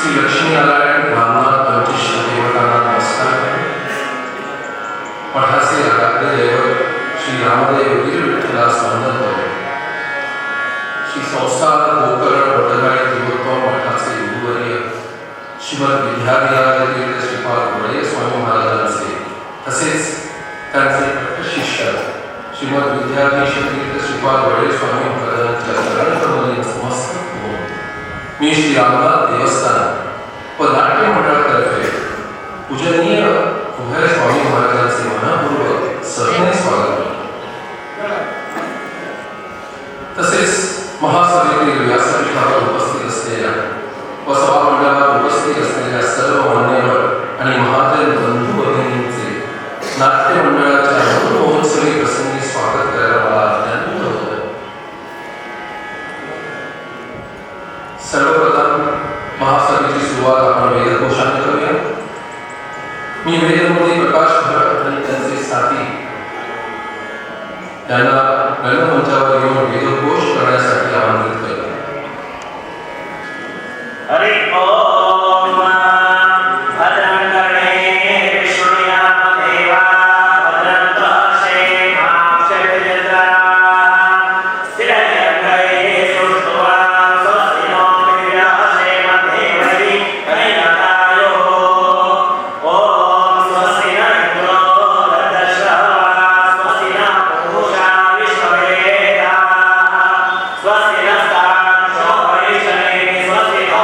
श्री लक्ष्मी नारायण रामनाथ पंचिश देवतांना नमस्कार आहे. पठासे आराध्य दैवत श्री रामदेव वीर विठ्ठलास वंदन करू. श्री संस्थान गोकर्ण वडगाळे देवोत्तम मठाचे गुरुवर्य श्रीमद विद्याविहार तीर्थ श्रीपाद वडे स्वामी महाराजांचे तसेच त्यांचे शिष्य श्रीमद विद्याधीश तीर्थ श्रीपाद वडे स्वामी महाराजांच्या चरणकमली नतमस्तक होऊन मी श्री रामनाथ देवस्थान व नाट्य मंडळातर्फे पूजनीय उभय स्वामी महाराजांचे मनपूर्वक सविनय स्वागत करतो. तसेच महासभेतील व्यासपीठावर उपस्थित असलेल्या व सभामंडळावर उपस्थित असलेल्या सर्व मान्यवर आणि महाजन बंधू भगिनींचे नाट्य मंडळाच्या महोत्सवी प्रसंगी स्वागत करायला मला अत्यंत होतं. सर्वप्रथम महासभेची सुरुवात आपण वेदघोषाने करूया. मी वेदमूर्ती प्रकाश भट आणि त्यांचे साथी यांना रंगमंचावर येऊन वेदघोष करण्यासाठी आमंत्रित करतो. हरि ओम भद्रं कर्णे विष्णुयाम देवा भद्रं पश्ये माक्षेत्रं स्थिरयंत्रे सुष्ठुवा स्वस्ति नो विद्यासे मध्येवरि कैलायो ओम स्वस्ति न इंद्रो दशरवा स्वस्ति न पूषा विश्ववेदा स्वस्ति न साक्षो परिषणे स्वस्ति नो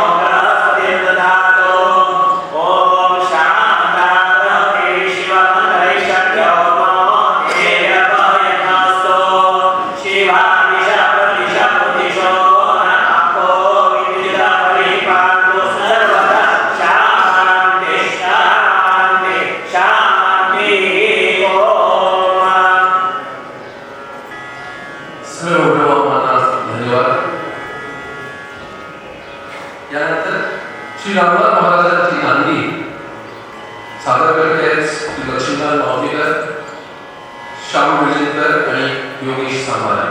श्री रामनाथ महाराजांची नांदी सादर करते आहेत श्री लक्ष्मीनाथ मावतीकर, श्याम विजेकर आणि योगेश सांबारे.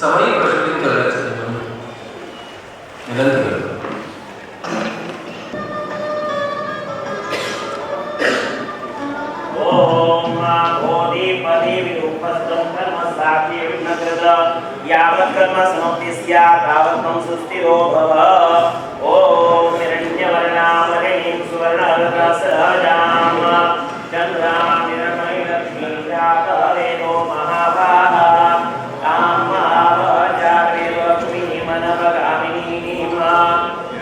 सवयी प्रज्वलित करण्याचं विनंती करतो. ओम बोधिपदे विरूपस्तं कर्म साध्य विघ्नकृत यावत् कर्म समाप्ति स्यात् तावत् त्वं सुस्थिरो भव. ओम हिरण्यवर्णामणिं सुवर्णरत्नसहजां चन्द्रां निरमणीलक्ष्मीं जातवेदो महाभागा तां महावजाग्रेलक्ष्मीमनवगामिनीं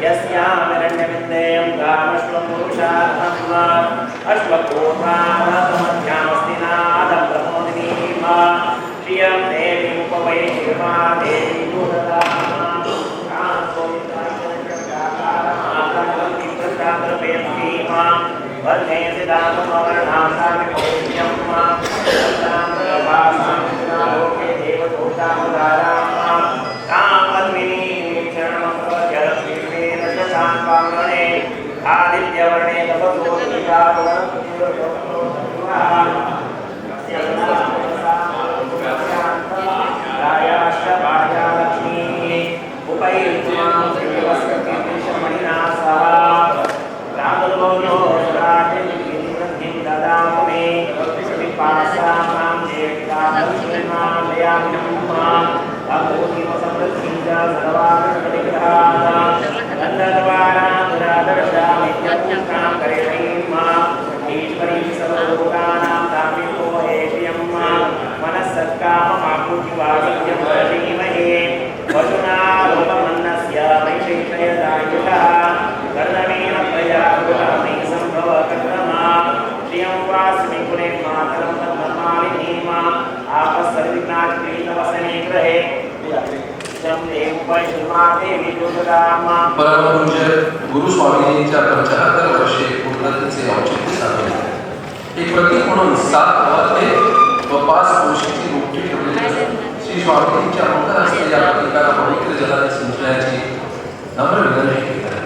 यस्यां हिरण्यविन्देयं कामश्वं पुरुषार्थम् अश्वपूर्वामस्ति नादं प्रमोदिनीं श्रियं देवीं उपवैशिर्मा देवी वर्णे सिद्धान्तमवर्णासामिभूष्यं लोके देवदूतामुदारां तां पद्मिनीं शरणं प्रपद्यलक्ष्मीर्वेद शशाङ्काङ्गणे आदित्यवर्णे लक्ष्मी उपैर्मां श्रीवस्कर्मणिना सह रामलोनो राजेन्द्रं ददामि मे विपासां देवतां लयाम्यं अभूतिमसमृद्धिं च सर्वार्थनिग्रहात् गन्धर्वाणां करेणीं ईश्वरीं सर्वलोकानां तामिको हेष्यं मनस्सत्काममापूतिवासत्यं प्रतीमहे वसुना लोकमन्नस्य वैशेषयदायुषः कर्णमेन प्रजाकुलमे सम्भवकर्मा श्रियं वास्मि कुले मातरं तन्नमालिनीं आपस्सर्विघ्नाश्रीतवसने ग्रहे परमपूज्य गुरु स्वामींच्या 75 वर्षे पूर्णतेचे औचित्य साधले. एक प्रतीक म्हणून 7 वाद्ये व 5 कोशीची रोपटी ठेवलेली श्री स्वामींच्या मोठ्या असलेल्या प्रतीकाला पवित्र जलाने सिंचण्याची नम्र विनंती केली आहे.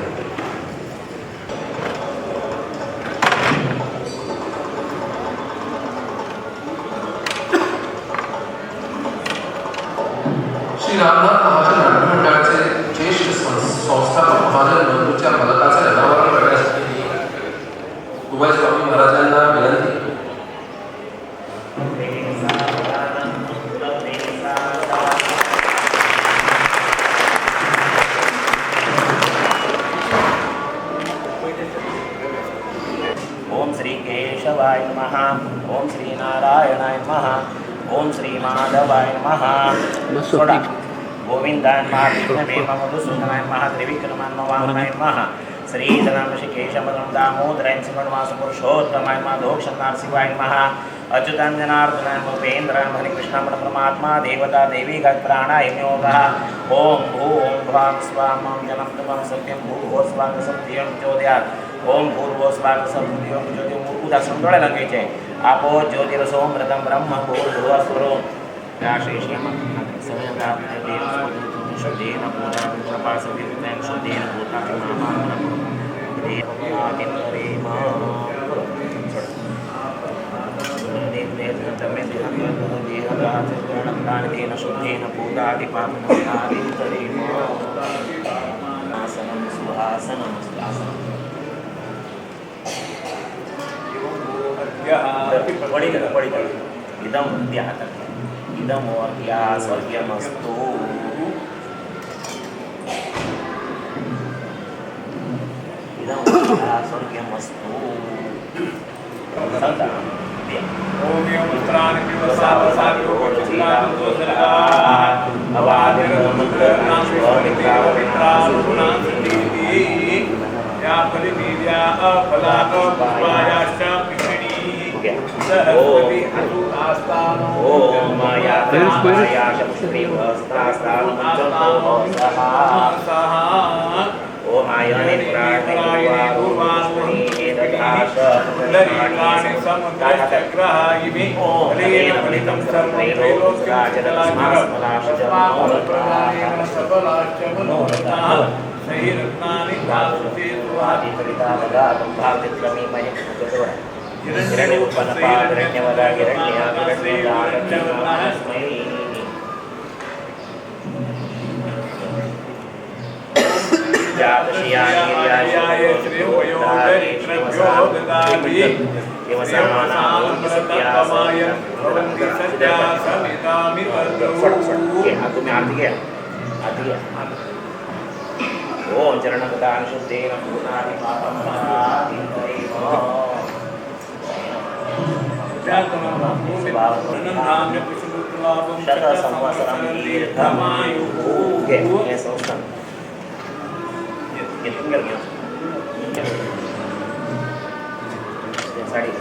श्री रामनाथ महाजन नाट्यमंडळाचे ज्येष्ठ संस्थापक महाजन बंधूच्या फलकाचे अनावरण करण्यासाठी उभय स्वामी महाराजांना विनंती. ओम श्री केशवाय नमः. ओम श्री नारायणाय नमः. ओम श्री माधवाय नमः. सोडा गोविंदाय नमः. विष्णवे मधुसूदनाय नमः. त्रिविक्रमाय नमः. श्रीधरं ऋषिकेशमदं दामोदराय सिंहवास पुरुषोत्तमाय नमः. दोक्षनारसिंहाय नमः. अच्युताय जनार्दनाय भूपेन्द्राय हरिकृष्णाय परमात्मा देवता देवी गणप्राणाय योगः. ओम भूं भ्वां स्वां जनं तमं सत्यं भूर्भुवः स्वः सत्यं ज्योतिर्यात्. ओम भूर्भुवः स्वः सत्यं ज्योतिर् उदा समडोळे लागायचे. आपो ज्योतिरसोमृतं ब्रह्म भूर्भुवः स्वरो राशेष्यम सवयगादेव शुद्धेन पूजापासवितेन शुद्धेन भूताकिं शुद्धेन पूजादिपापनादितरेम आसनं सुहासनं इदं इदं वर्ग्या स्वर्गमस्तु. इदं वर्ग्या स्वर्गमस्तु. ओम यमत्रान पिवसावसायो चिरादोसरा अवादिरमुद्रनां स्वामित्रावमित्रासुनांसतीति या फलिदिव्या अफलाक पुष्पायाश्च पिषणी सरस्वती हतु आस्तानो ओम माया पुष्पीवस्तास्तानुमञ्चतो सहा ओम आयने पुराणे पूर्वास्मि दधाश ललितानि समुद्रचक्रहायिमि फलेन फलितं सर्वैलोकराजदस्मास्मलाशजमोलप्रदानेन सबलाश्च मनोरथाः सहिरत्नानि दासुते सुवादितरितावगातं भावचित्रमीमहि मुखतोरा हिरण्य उत्पन्नपाद हिरण्यवदा हिरण्यास्मै ओम चरणगदान शुद्धेन पूर्णादि पापं शत संवत्सरं दीर्घमायुः ये संस्थान ये tinggal ya साड़ी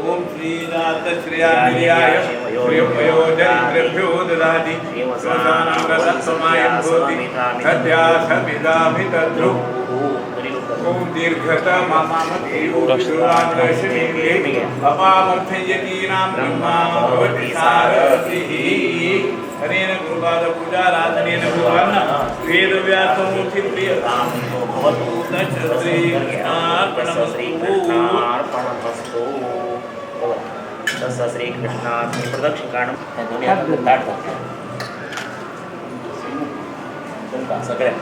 ओम श्रीनाथ श्रियाय श्रियोपयो दरिद्रेभ्यो ददाति श्मशानागतत्वमायं भवति सत्यासमिदामितद्रु ओम दीर्घतममामतीयोगुरुवान्द्रशनीमे अपामर्थयतीनां ब्रह्मा भवति सारथिः हरेण गुरुपादपूजाराधनेन भगवान् वेदव्यासमुचिप्रियतां भवतु श्रीकृष्णार्पणमस्तु श्री कृष्णा प्रदक्षिण कारण दोन्ही हातात ताट घालतात सगळ्या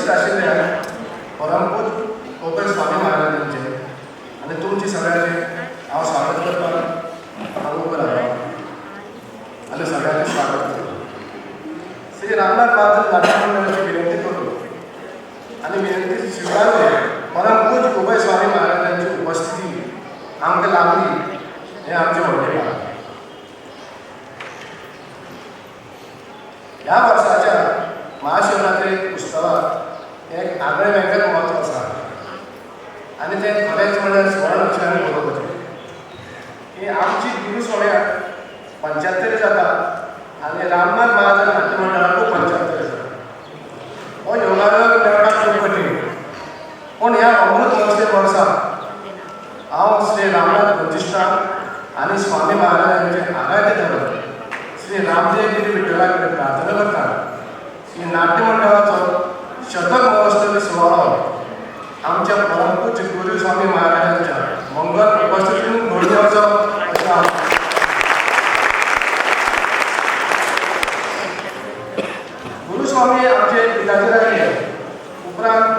अध्यक्ष आशिल्ले परमपूज गोपाल स्वामी महाराजांचे आणि तुमचे सगळ्यांचे हांव स्वागत करपाक हांगा उबो रावलो आनी सगळ्यांचे स्वागत करता. श्री रामनाथ महाराज नाट्य मंडळाची विनंती करू आणि विनंती स्वीकारून परमपूज गोपाल स्वामी महाराजांची उपस्थिती आमकां लाभली हे आमचे व्हडलेपण. ह्या वर्साच्या महाशिवरात्री उत्सवाक एक आगळे वेगळें म्हत्व आसा आनी तें खरेंच म्हणल्यार स्वर्ण अक्षरांनी बरोवपाचें की आमची गुरुस्वाम्याक 75 जाता आनी रामनाथ महाराज नाट्य मंडळाकूय 75 जाता. हो योगायोग मेळपाक खूब कठीण पूण ह्या अमृत महोत्सव वर्सा हांव श्री रामनाथ प्रतिष्ठान आनी स्वामी महाराजांचे आगायते धरून श्री रामजयगिरी विठ्ठला कडेन प्रार्थना करता की नाट्य मंडळाचो शतक महोत्सवी सुवाळो आमच्या परमपूज्य गुरू स्वामी महाराजांच्या मंगल उपस्थितीन घडून येवचो अशें हांव गुरुस्वामी आमचे पिताचे राहिले उपरांत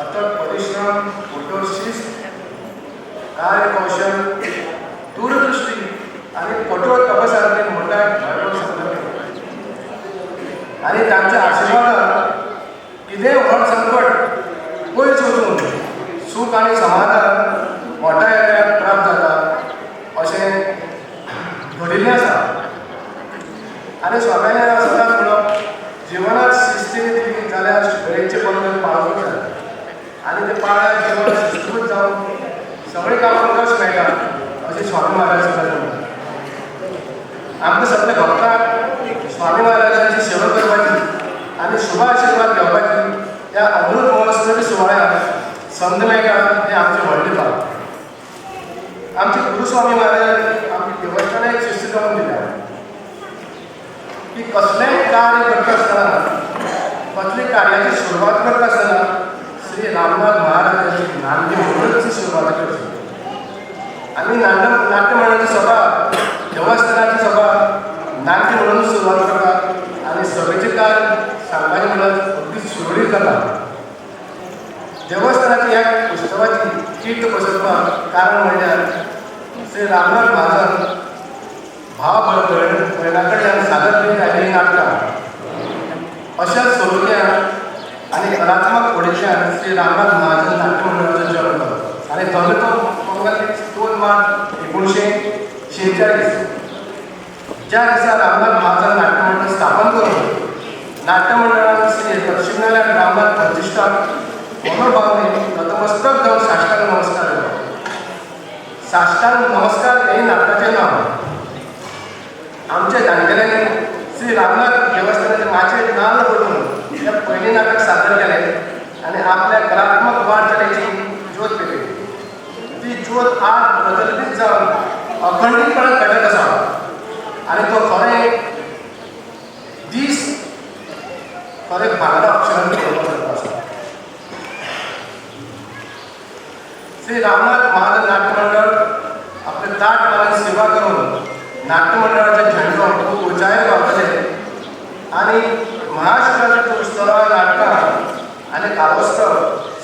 अथक परिश्रम कठोर शिस्त कार्यकौशल दूरदृष्टी आणि कठोर तपसारखे मोठ्या आणि तांच्या आशिर्वादान कितेंय व्हड संकट पयस वचून सूख आनी समाधान मोठ्या येद्याक प्राप्त जाता अशें घडिल्लें आसा. आनी स्वाम्यान सदांच म्हणप जिवनात शिस्तीन दिली जाल्यार शिकलेचे बंधन पाळूंक जाय आनी ते पाळ्यार जिवन शिस्तूत जावन सगळीं कामां कश मेळटा अशें स्वामी महाराज सदांच म्हणटात. आमकां सगळे भक्तांक स्वामी महाराजांची सेवा करपाची आनी शुभ आशिर्वाद घेवपाची त्या अमृत महोत्सवी सुवाळ्याक संद मेळटा हें आमचें व्हडलेपण. आमचे गुरुस्वामी महाराजांनी आमच्या देवस्थानाक एक शिस्त लावन दिल्या की कसलेंय कार्य करता आसतना कसली कार्याची सुरवात करता आसतना श्री रामनाथ महाराजांची नांदी म्हणूनच सुरवात करची. आमी नाट्य मंडळाची सभा देवस्थानाची सभा नाट्य म्हणून सुरवात करतात आनी सभेचें कार्य सांगपाचें म्हणल्यार अगदी सुरळीत जाता. देवस्थानाची ह्या उत्सवाची कीर्त बसोवपाक कारण म्हणल्यार श्री रामनाथ महाराज भाव भयणा कडल्यान सादर करीत आयिल्लीं नाटकां अशा स्वरुपान आनी कलात्मक फुडेंतल्यान श्री रामनाथ महाराज नाट्य मंडळाचो जन्म जालो आनी तो पंगत 2 मार्च 1946 ज्या दिसा रामनाथ महाराज नाट्य मंडळ स्थापन करून नाट्य मंडळान श्री लक्ष्मीनारायण रामनाथ प्रतिष्ठान मनोभावने नतमस्तक जावन साष्टांग नमस्कार केलो. साष्टांग नमस्कार हे नाटकाचें नांव. आमच्या जाणटेल्यांनी श्री रामनाथ देवस्थानाचे माचयेर नाल्ल पडून हें पयलीं नाटक सादर केलें आनी आपल्या कलात्मक वाटचालीची ज्योत पेटयली. ती ज्योत आज प्रज्वलीत जावन अखंडीतपणान पेटत आसा आनी तो खरें दीस खरें भांगरा अक्षरांनी बरोवपाक आसा. श्री रामनाथ महाराज नाट्य मंडळ आपले ताट मारून सेवा करून नाट्य मंडळाचे झेंडो खूब उंचायेर व्हरतले आनी महाशिवरात्री उत्सवाक नाटकां आनी कालोत्सव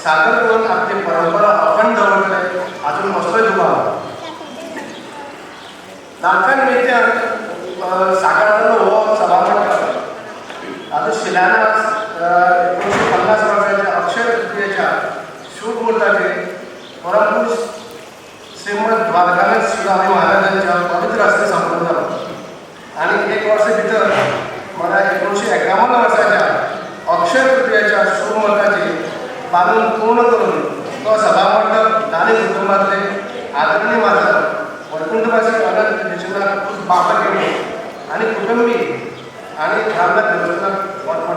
सादर करून आपली परंपरा अखंड दवरतले हातूंत कसलोय दुबाव. नाटका निमित्यान साकारलो हो सभामंडळ हाचो शिलान्यास 1950 वर्साच्या अक्षय तृतीयेच्या शुभ मुहूर्ताचेर परमपूज श्रीमद द्वारकानाथ स्वामी महाराजांच्या पवित्र हस्ते संपन्न जालो आनी 1 वर्सा भितर म्हळ्यार 1951 वर्साच्या अक्षय तृतीयेच्या शुभ मुहूर्ताचेर बांदून पूर्ण करून तो सभामंडप दानी कुटुंबातले आदरणीय माझा वैकुंठवासी अनंत देशनाथ बाबा केले आणि कुटुंबी आणि रामनाथ देवस्थानाक वटवण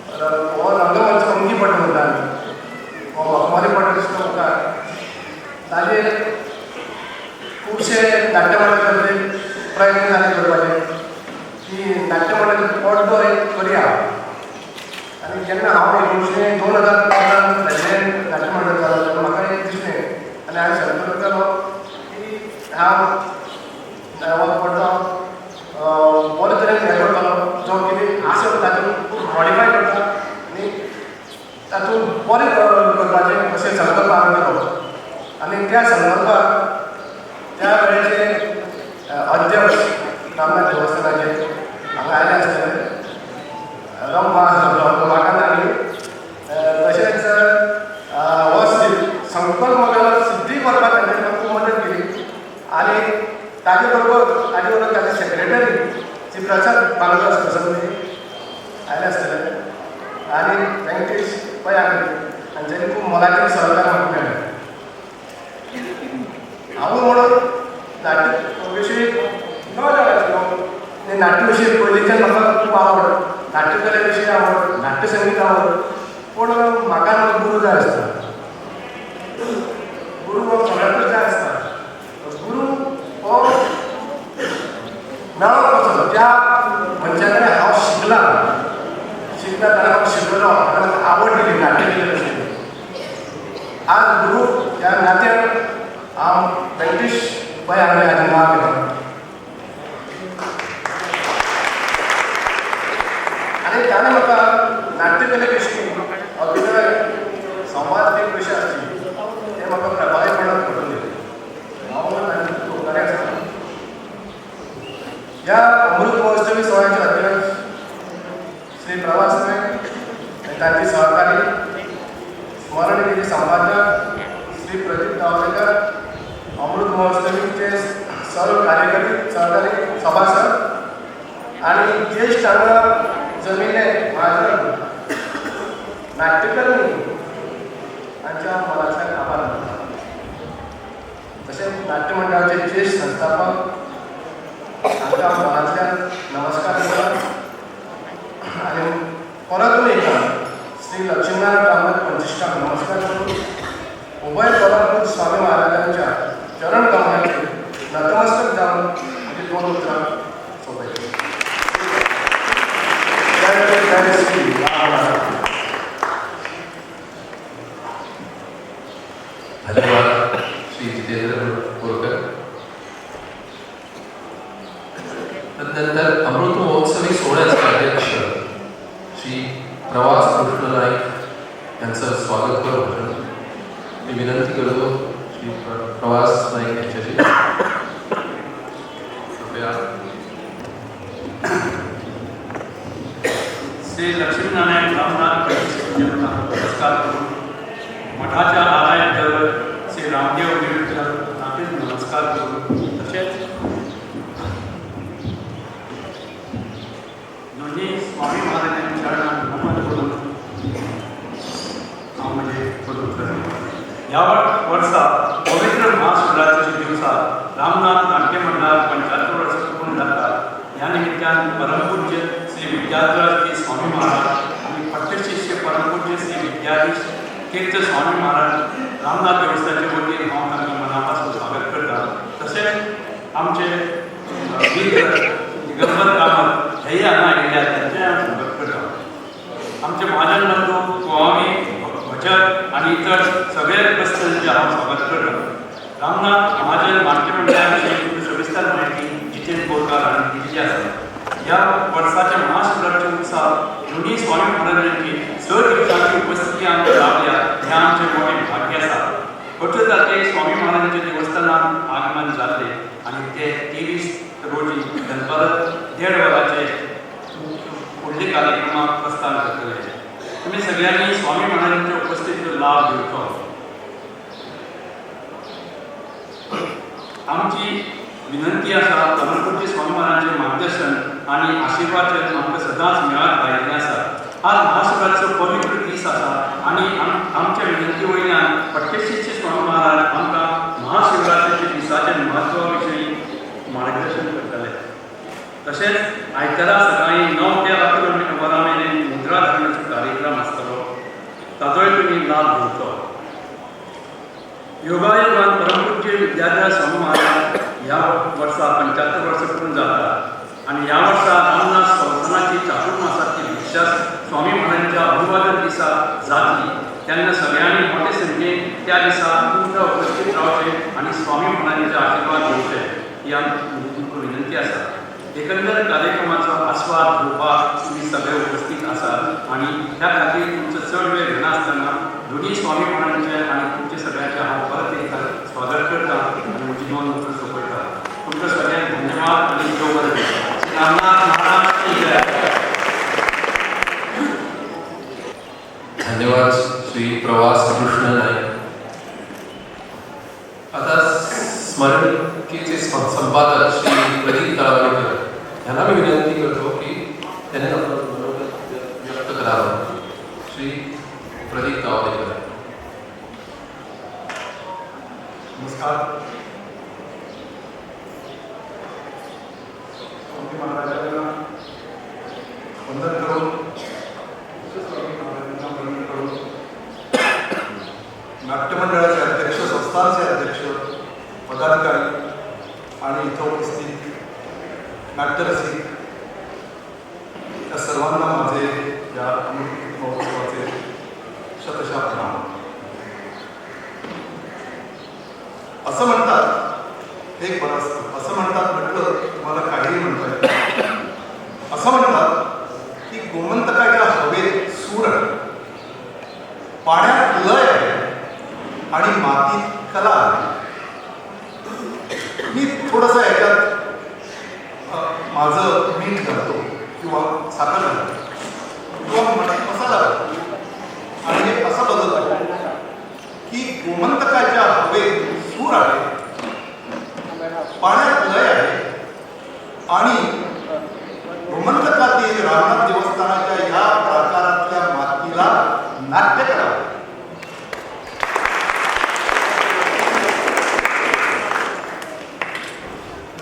केलो. हो रंगमंच अंगी पट म्हणटा आमी हो अकमारी पट दिसता म्हाका. ताजेर खुबशे नाट्य मंडळाचे प्रयत्न जाले करपाचे की नाट्य मंडळाचो पडदो एक करया आनी जेन्ना हांव 2015 प्रेसिडेंट नाट्य मंडळ जालो तेन्ना म्हाका एक दिसलें आनी हांवें संकल्प केलो की हांव हो पडदो बरे तरेन हें करतलो जो कितें आसा तातूंत मॉडिफाय करता आनी बरें करपाचें अशें संकल्प हांवें केलो आनी त्या संकल्पाक त्या वेळेचे अध्यक्ष रामनाथ देवस्थानाचे हांगा आयले आसतले म्हाका नानी तशेंच हो संकल्प म्हाका सिद्धी करपाक ताणें म्हाका खूब मदत केली आनी ताजे बरोबर ताजे सेक्रेटरी श्री प्रसाद बांगलो प्रसंगी आयले आसतले आनी व्यंकटेश पै हांच्यांनी खूब मोलादीक सहकार्य म्हाका मेळ्ळें. हांव म्हणून नाट्य विशीं न जाणांचो नाट्य विशीं पयलींच्यान म्हाका खूब आवड, नाट्यकले विशीं आवड, नाट्य संगीत आवड, पूण म्हाका गुरू जाय आसता. गुरू हो सगळ्यांकूच जाय आसता. गुरू हो मेळप कसो ज्या मनशा कडेन हांव शिकता ताणें म्हाका शिकयलो ताणें म्हाका आवड दिली नाट्यकले विशीं. आज गुरू ह्या नात्यान हांव व्यंकटेश पै हांचें नांव घेता. आनी ताणें म्हाका नाट्यकले विशीं अभिनय संवाद कशें आसची तें म्हाका प्रभावीपणान करून दिलें. हांव तांचे खूब उपकारी आसता. ह्या अमृत महोत्सवी सोहळ्याचे अध्यक्ष श्री प्रवास नायक तांचे सहकारी, स्मरणगिरी संपादक श्री प्रदीप गांवकर, अमृत महोत्सवीचे सर्व कार्यकारी सहकारी सभासद आनी ज्येश्ठ हांगा जमिल्ले म्हाजन नाट्यकर्मी हांच्या मोलाचें आभार मानता. तशेंच नाट्य मंडळाचे ज्येश्ठ संस्थापक हांकां मोलांतल्यान नमस्कार करता. आनी परतून एकदा श्री लक्ष्मीनारायण रामनाथ पंचिष्ठाक नमस्कार करून उभय पराभूत स्वामी महाराजांच्या चरण कमलाचेर नतमस्तक जावन म्हजी दोन उतरां सोंपयता. जय श्री राम. धन्यवाद श्री जितेंद्र बोरकर. तदनंतर अमृत महोत्सवी सोहळ्याचे अध्यक्ष श्री प्रवास कृष्ण नाईक यांचं स्वागत करून मी विनंती करतो श्री प्रवास नाईक यांच्याशी कृपया. श्री लक्ष्मीनारायण रामनाथ पंचिष्ठांना नमस्कार करून मठाच्या आराध्य श्री रामदेव निमित्त नमस्कार करून तसेच दोन्ही स्वामी महाराजांच्या चरणात नमन करून हांव म्हजें करून करता. ह्या वर्सा पवित्र महाशिवरात्रीच्या दिवसा रामनाथ नाट्य मंडळ 75 वर्सां पूर्ण जातात. ह्या निमित्तान परमपूज्य श्री विद्याधर स्वामी महाराज आणि पट्टशिष्य परमपूज्य श्री विद्याधीश तीर्थ स्वामी महाराज रामनाथ देवस्थानचे वतीन हांव तांकां मनापासून स्वागत करता. तशेंच आमचे दिगंबर कामत हेय हांगा आयिल्ले त्यांचें हांव स्वागत करता. आमचे महाजन बंधू गोवामी भजन आणि इतर सगळे उपस्थितांचे हांव स्वागत करता. रामनाथ महाजन नाट्य मंडळा विशीं सविस्तर म्हायती जितेंद्र बोरकार हांणी दिल्ली आसा. ह्या वर्साच्या महाशिवरात्रीच्या उत्सवाक दोन्ही स्वामी महाराजांची 6 दिवसांची उपस्थिती आमकां लाभल्या हें आमचें मोठें भाग्य आसा. 8 तारखेक स्वामी महाराजांच्या देवस्थानांत आगमन जाल्लें आनी ते 23 रोजी दनपारां 1:30 वरांचेर फुडल्या कार्यक्रमाक प्रस्थान करतले. तुम्ही सगळ्यांनी स्वामी महाराजांच्या उपस्थितीचो लाभ घेवचो. आमची विनंती आसा परमपूज्य स्वामी महाराजांचे मार्गदर्शन आणि आशीर्वाद आमकां सदांच मेळत आयिल्लें आसा. आज महाशिवरात्रीचो पवित्र दीस आसा आनी आमच्या विनंती वयल्यान पट्टशिष्य स्वामी महाराज आमकां महाशिवरात्रीच्या दिसाच्या म्हत्वा विशीं मार्गदर्शन करतले. तशेंच आयतारा सकाळीं 9 ते 11 वरां मेरेन मुद्रा धाडण्याचो कार्यक्रम आसतलो. ताजोय तुमी लाभ घेवचो. योगायोगान परमपूज्य विद्याधर स्वामी महाराज ह्या वर्सा 75 वर्सां पूर्ण जातात आनी ह्या वर्सा रामनाथ संस्थानाची चातुर्मासाची दीक्षा स्वामी महाराजांच्या अभिवादन दिसा जातली तेन्ना सगळ्यांनी मोठे संख्येन त्या दिसा तुमकां उपस्थित रावचें आनी स्वामी महाराजांचे आशीर्वाद घेवचे ही आमची तुमकां विनंती आसा. एकंदर कार्यक्रमाचो आस्वाद घेवपाक तुमी सगळे उपस्थित आसात आनी त्या खातीर तुमचो चड वेळ घेनासतना आम्ही स्वामीपणांचे आणि तुमचे सगळ्यांचे हांव परत एकदा स्वागत करता आणि म्हजी दोन उतर सोपयता. तुमकां सगळ्यांक धन्यवाद आणि देव बरें करूं. रामनाथ महाराज की जय. धन्यवाद श्री प्रवास कृष्ण नाईक. आता स्मरणिकेचे संपादक श्री प्रदीप तळावळेकर यांना मी विनंती करतो की त्यांनी आपलं मनोगत व्यक्त करावं. श्री प्रदीप तळावळेकर. नमस्कार. स्वामी महाराजांना वंदन करून स्वामी महाराजांना वंदन करून नाट्यमंडळाचे अध्यक्ष, संस्थानचे अध्यक्ष, पदाधिकारी आणि इथं उपस्थित नाट्यरसिक या सर्वांना माझे या अमृत महोत्सवाचे शतशः प्रणाम. असं म्हणतात एक बरं असतं. असं म्हणतात म्हटलं तुम्हाला काहीही म्हणता येईल. असं म्हणतात की गोमंतकाच्या हवेत सूर आहे, पाण्यात लय आहे आणि मातीत कला आहे. मी थोडंसं याच्यात माझं मीठ घालतो किंवा साखर घालतो किंवा मसाला घालतो आणि हे असं बदलतो की गोमंतकाच्या हवेत सूर आहे, पाण्यात लय आहे आणि गोमंतकातील रामनाथ देवस्थानाच्या या प्रकारातल्या मातीला नाट्य करावं.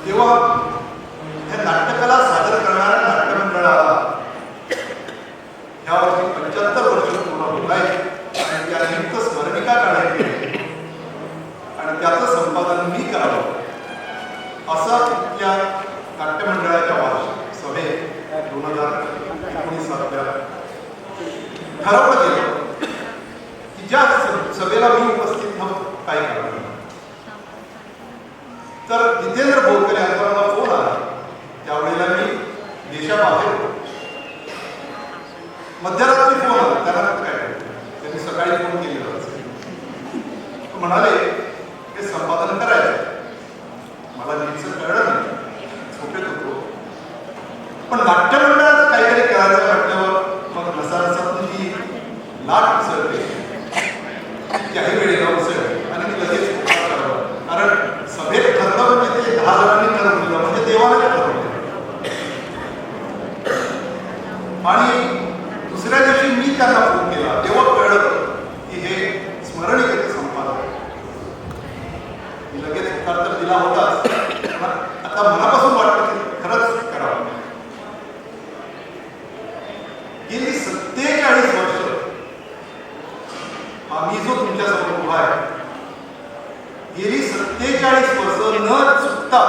तेव्हा हे नाट्यकला सादर करणाऱ्या नाट्यमंडळाला यावर्षी 75 वर्ष पूर्ण होत आहे आणि त्यानिमित्त स्मरणिका काढायची आहे आणि त्याचं संपादन मी करावं असं इथल्या नाट्यमंडळाच्या वार्षिक सभेत 2019 ठरवलं गेलं की ज्या सभेला मी उपस्थित नव्हतो काय करावं. तर जितेंद्र बोरकर यांचा मला फोन आला. त्यावेळेला मी देशाबाहेर होतो. मध्यरात्री फोन आला. त्यांना काय त्यांनी सकाळी फोन केलेला असेल. म्हणाले हे संपादन करायचं. मला नीटचं कळलं नाही, झोपेत होतो. पण नाट्यमंडळाचं काहीतरी करायचं म्हटल्यावर मग नसानसातून ती लाट उसळते. काही वेळेला उसळते आणि मी लगेच करावं. कारण सभेत ठरलं म्हणजे ते 10 जणांनी ठरवून दिलं म्हणजे देवाला ठरवलं. आणि दुसऱ्या दिवशी मी त्यांना फोन केला तेव्हा कळलं की हे स्मरणिकेचं संपादन. मी लगेच उत्तर तर दिला होताच, आता मनापासून वाटतं की खरंच करावं. गेली 47 वर्ष आम्ही जो तुमच्यासमोर उभा आहे, गेली 47 वर्ष न चुकता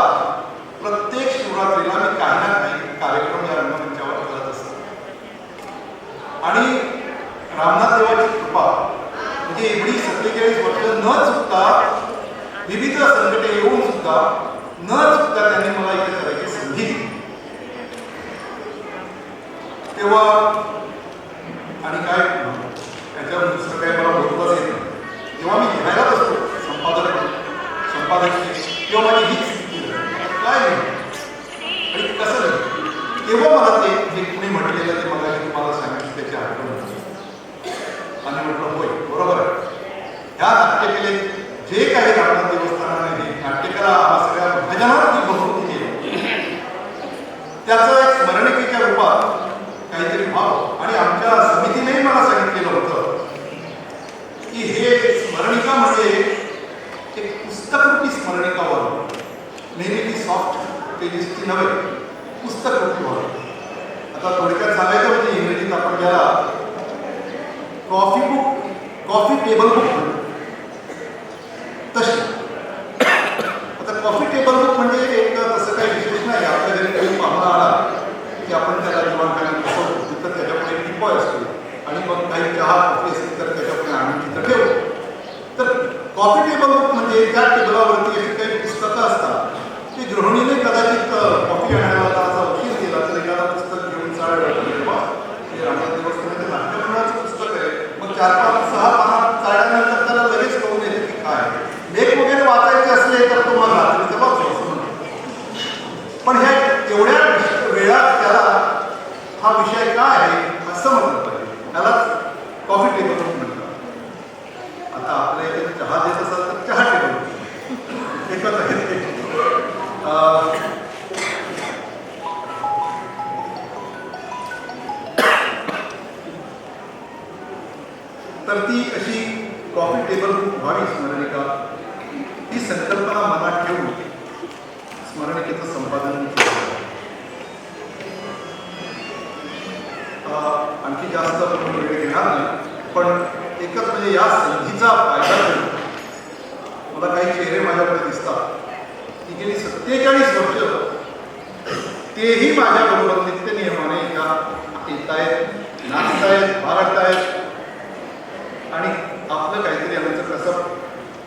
प्रत्येक शिवरात्रीला मी काही ना काही कार्यक्रम या रंगमंचावर करत असतो. आणि रामनाथ देवाची कृपा म्हणजे एवढी 47 वर्ष न चुकता विविध संकटे येऊन सुद्धा न चुकता त्यांनी मला इथे करायची संधी दिली. तेव्हा आणि काय त्याच्यावर दुसरं काही मला बोलताच येत नाही. जेव्हा मी लिहायला बसतो संपादक किंवा माझी हीच स्थिती काय नाही आणि कसं नाही, तेव्हा मला ते जे कुणी म्हटलेलं ते मला तुम्हाला सांगितलं त्याची आठवण होती. आणि म्हटलं होय बरोबर आहे. ह्या नाट्यकलेत जे काही रामनाथ देवस्थानाने नाट्यकला आम्हा सगळ्या भजनात जी भगवती केली त्याचं एक स्मरणिकेच्या रूपात काहीतरी व्हावं. आणि आमच्या समितीनेही मला सांगितलेलं होतं की हे स्मरणिका म्हणजे एक पुस्तकरूपी स्मरणिका व्हावं. नेहमी ती सॉफ्ट पेजेसची नव्हे, पुस्तकरूपी व्हावं. आता थोडक्यात सांगायचं म्हणजे इंग्रजीत आपण याला कॉफी टेबल बुक म्हणतो तशी. आता कॉफी टेबल बुक म्हणजे एक तसं काही विशेष नाही. आपल्या घरी काही पाहुणा आला की आपण त्याला दिवाणखान्यात बसवतो, तर त्याच्यापुढे एक टिपॉय असतो आणि मग काही चहा कॉफी असेल तर त्याच्यापुढे आणून तिथं ठेवतो. तर कॉफी टेबल बुक म्हणजे त्या टेबलावरती अशी काही पुस्तकं असतात की गृहिणीने कदाचित कॉफी आणायला त्याचा वकील केला तर एखादा पुस्तक घेऊन चाललं तेव्हा हे रामनाथ देवस्थानाचं नाट्यमंडळाचं पुस्तक आहे. मग 4-5-6 पानात असं म्हटलं पाहिजे. त्यालाच कॉफी टेबल म्हणतात. आता आपल्या इथे चहा देत असाल तर चहा टेबल एकच आहे ते. तर ती अशी कॉफी टेबल व्हावी स्मरणिका, ही संकल्पना मनात ठेवून स्मरणिकेचं संपादन केलं. आणखी जास्त वेळ घेणार नाही, पण एकच म्हणजे या संधीचा फायदा घेऊन मला काही चेहरे माझ्याकडे दिसतात की गेली 47 वर्ष तेही माझ्याबरोबर नित्य नियमाने येत आहेत, नाचतायत, बाळगतायत आणि आपलं काहीतरी आमचं कसं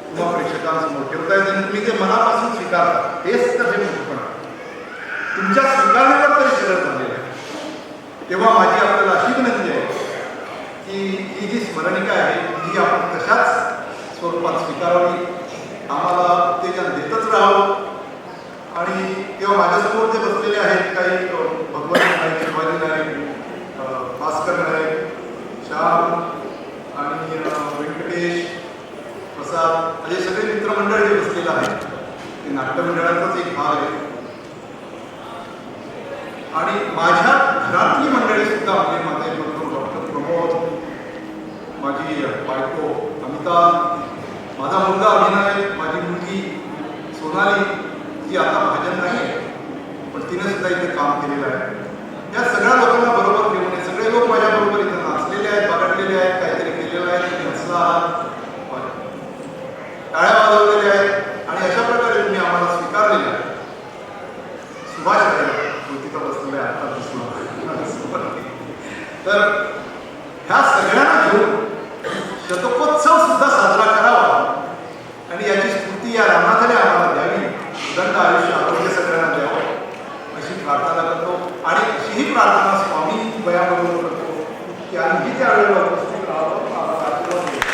किंवा प्रेक्षकांसमोर ठेवतायत आणि तुम्ही ते मनापासून स्वीकारता. हेच तर हे मोठपण तुमच्या स्वीकारण्यावर तरी सगळं झालेलं आहे. तेव्हा माझी आपल्याला अशी विनंती आहे की ही जी स्मरणिका आहे ही आपण तशाच स्वरूपात स्वीकारावी, आम्हाला उत्तेजन देतच राहावं. आणि तेव्हा माझ्यासमोर जे बसलेले आहेत काही भगवान नाईक, शिवाजी नाईक, भास्कर नाईक, श्याम आणि व्यंकटेश, प्रसाद, असे सगळे मित्रमंडळ जे बसलेलं आहे ते नाट्यमंडळाचाच एक भाग आहे. आणि माझ्या घरातली मंडळी सुद्धा म्हणजे माझे बंधू डॉक्टर प्रमोद, माझी बायको अमिता, माझा मुलगा अभिनय, माझी मुलगी सोनाली जी आता भाजन नाही आहे पण तिने सुद्धा इथे काम केलेलं आहे. या सगळ्या लोकांना बरोबर घेऊन हे सगळे लोक माझ्याबरोबर इथं नाचलेले आहेत, बागडलेले आहेत, काहीतरी केलेलं आहे, तुम्ही हसला आहात, टाळ्या वाजवलेल्या आहेत आणि अशा प्रकारे तुम्ही आम्हाला स्वीकारलेलं आहे. सुभाष आहे तिथं बसलेले आता दिसणार. तर ह्या सगळ्यांना घेऊन शतकोत्सव सुद्धा साजरा करावा आणि याची स्फूर्ती या रामाने आम्हाला द्यावी, उदंड आयुष्य आरोग्य सगळ्यांना द्यावं अशी प्रार्थना करतो. आणि अशीही प्रार्थना स्वामी वयाबरोबर करतो की आणखी त्यावेळेला उपस्थित राहावं, आम्हाला आशीर्वाद द्यावा.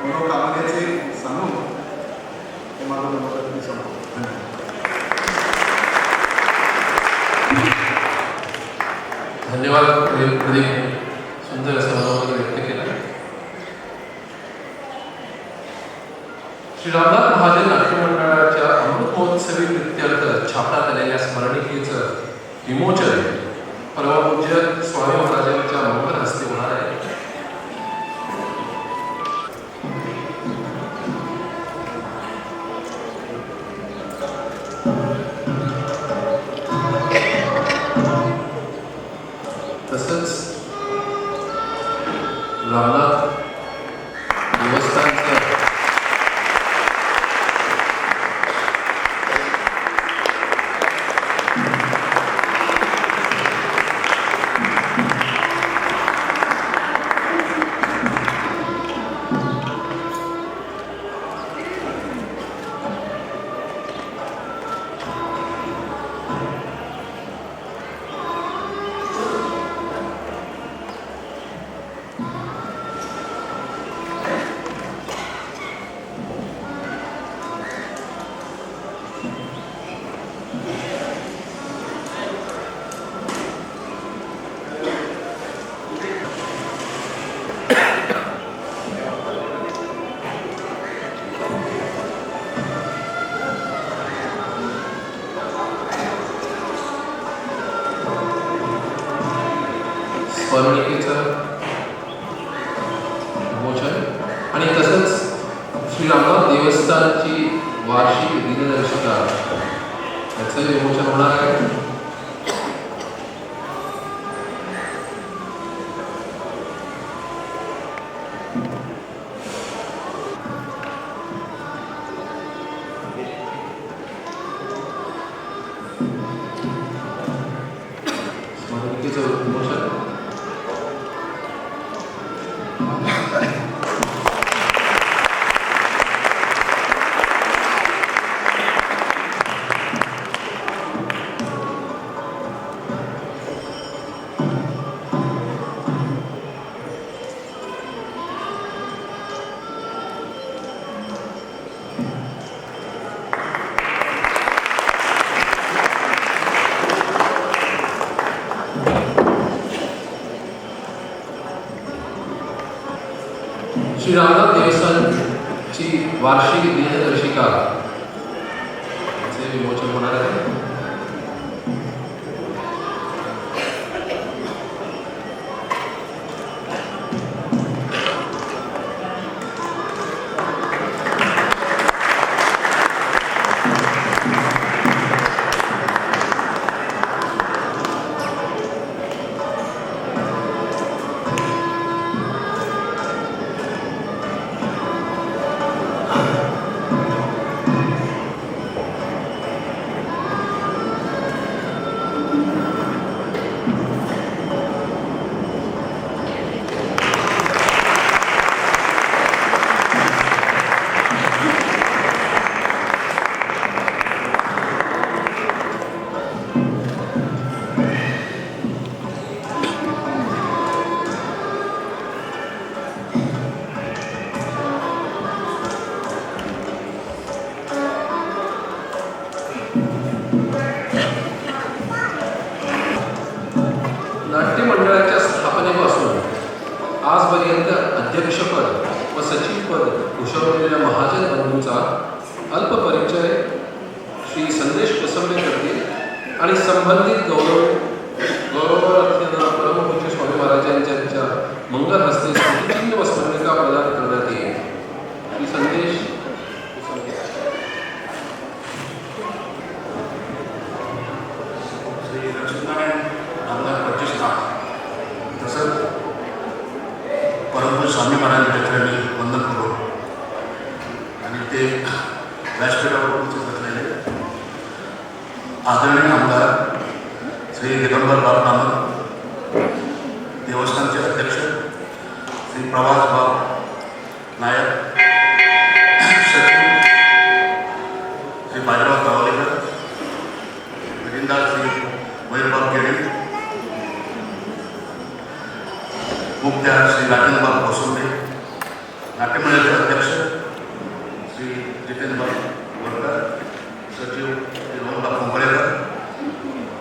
मनोकामनेचे सांगून हे माझं मनोकामने सांगतो. धन्यवाद प्रदीप, सुंदर असं मनोगत व्यक्त केलं. श्री रामनाथ महाजन नाट्यमंडळाच्या अमृत महोत्सवी प्रित्यर्थ छापण्यात आलेल्या स्मरणिकेचं विमोचन परवा पूज्य स्वामी महाराजांच्या मंगल हस्ते होणार आहे. तसंच रामनाथ देवस्थानचं स्मरणिकेचं विमोचन आणि तसंच श्री रामनाथ देवस्थानची वार्षिक दिनदर्शिका याचं विमोचन होणार आहे. स्मरणिकेचं विमोचन श्री रामनाथ देवस्थानची वार्षिक दिनदर्शिका चे विमोचन होणार आहे. नाट्य मंडळाच्या स्थापनेपासून आजपर्यंत अध्यक्षपद व सचिवपद भूषवलेल्या महाजन बंधूंचा अल्प परिचय श्री संदेश कसवले करतील आणि संबंधित गौरवार्थ्यांना परमपूज्य स्वामी महाराजांच्या मंगल हस्ते स्मृतिचिन्ह व स्मरणिका प्रदान करण्यात येईल. श्री संदेश श्री लक्ष्मीनारायण रामदास प्रतिष्ठा तसंच परमपूज्य स्वामी महाराजांच्या चरणी वंदन करू आणि ते व्यासपीठावर उपस्थित असलेले आदरणीय आमदार श्री दिगंबर बाब कामत, देवस्थानचे अध्यक्ष श्री प्रवास बाब नायक, सचिव श्री बाजीराव गावलेकर, वडीलधार श्री मयूरबाब गेडे, मुख्यार श्री राजेंद्रबाब कोसुंडे, नाट्यमंडळाचे अध्यक्ष श्री जितेंद्रबाब वरकर, सचिव श्री रोहनबाब कुंभळेकर,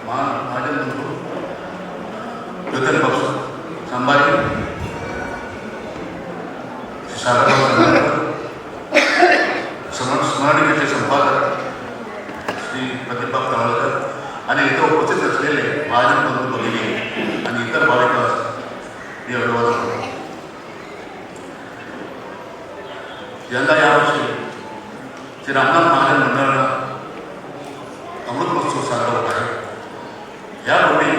महाजन बंधू ज्योतिन पक्ष संभाजी, श्री सागरबाब स्मरणिकेचे संपादक श्री प्रतिभाब तळवकर आणि इथं उपस्थित असलेले महाजन बंधू भगिनी आणि इतर भाविकास मी अभिवादन करतो. यंदा यावर्षी श्री रामनाथ महाजन मंडळाला अमृत महोत्सव साजरा होत आहे. यापूर्वी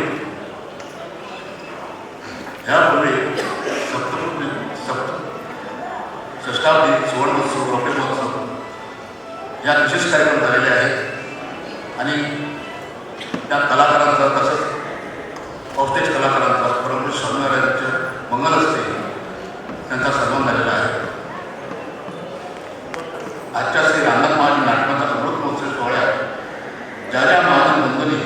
षष्ठाब्दी सुवर्णोत्सव, रौप्य महोत्सव या विशेष कार्यक्रम झालेले आहेत आणि त्या कलाकारांचा तसंच ऑफस्टेज कलाकारांचा परमपूज्य स्वामी महाराजांच्या मंगल हस्ते त्यांचा सन्मान झालेला आहे. आजच्या श्री रामनाथ महाजन नाटकाचा अमृत महोत्सव सोहळ्यात ज्या ज्या महाजन बंधूंनी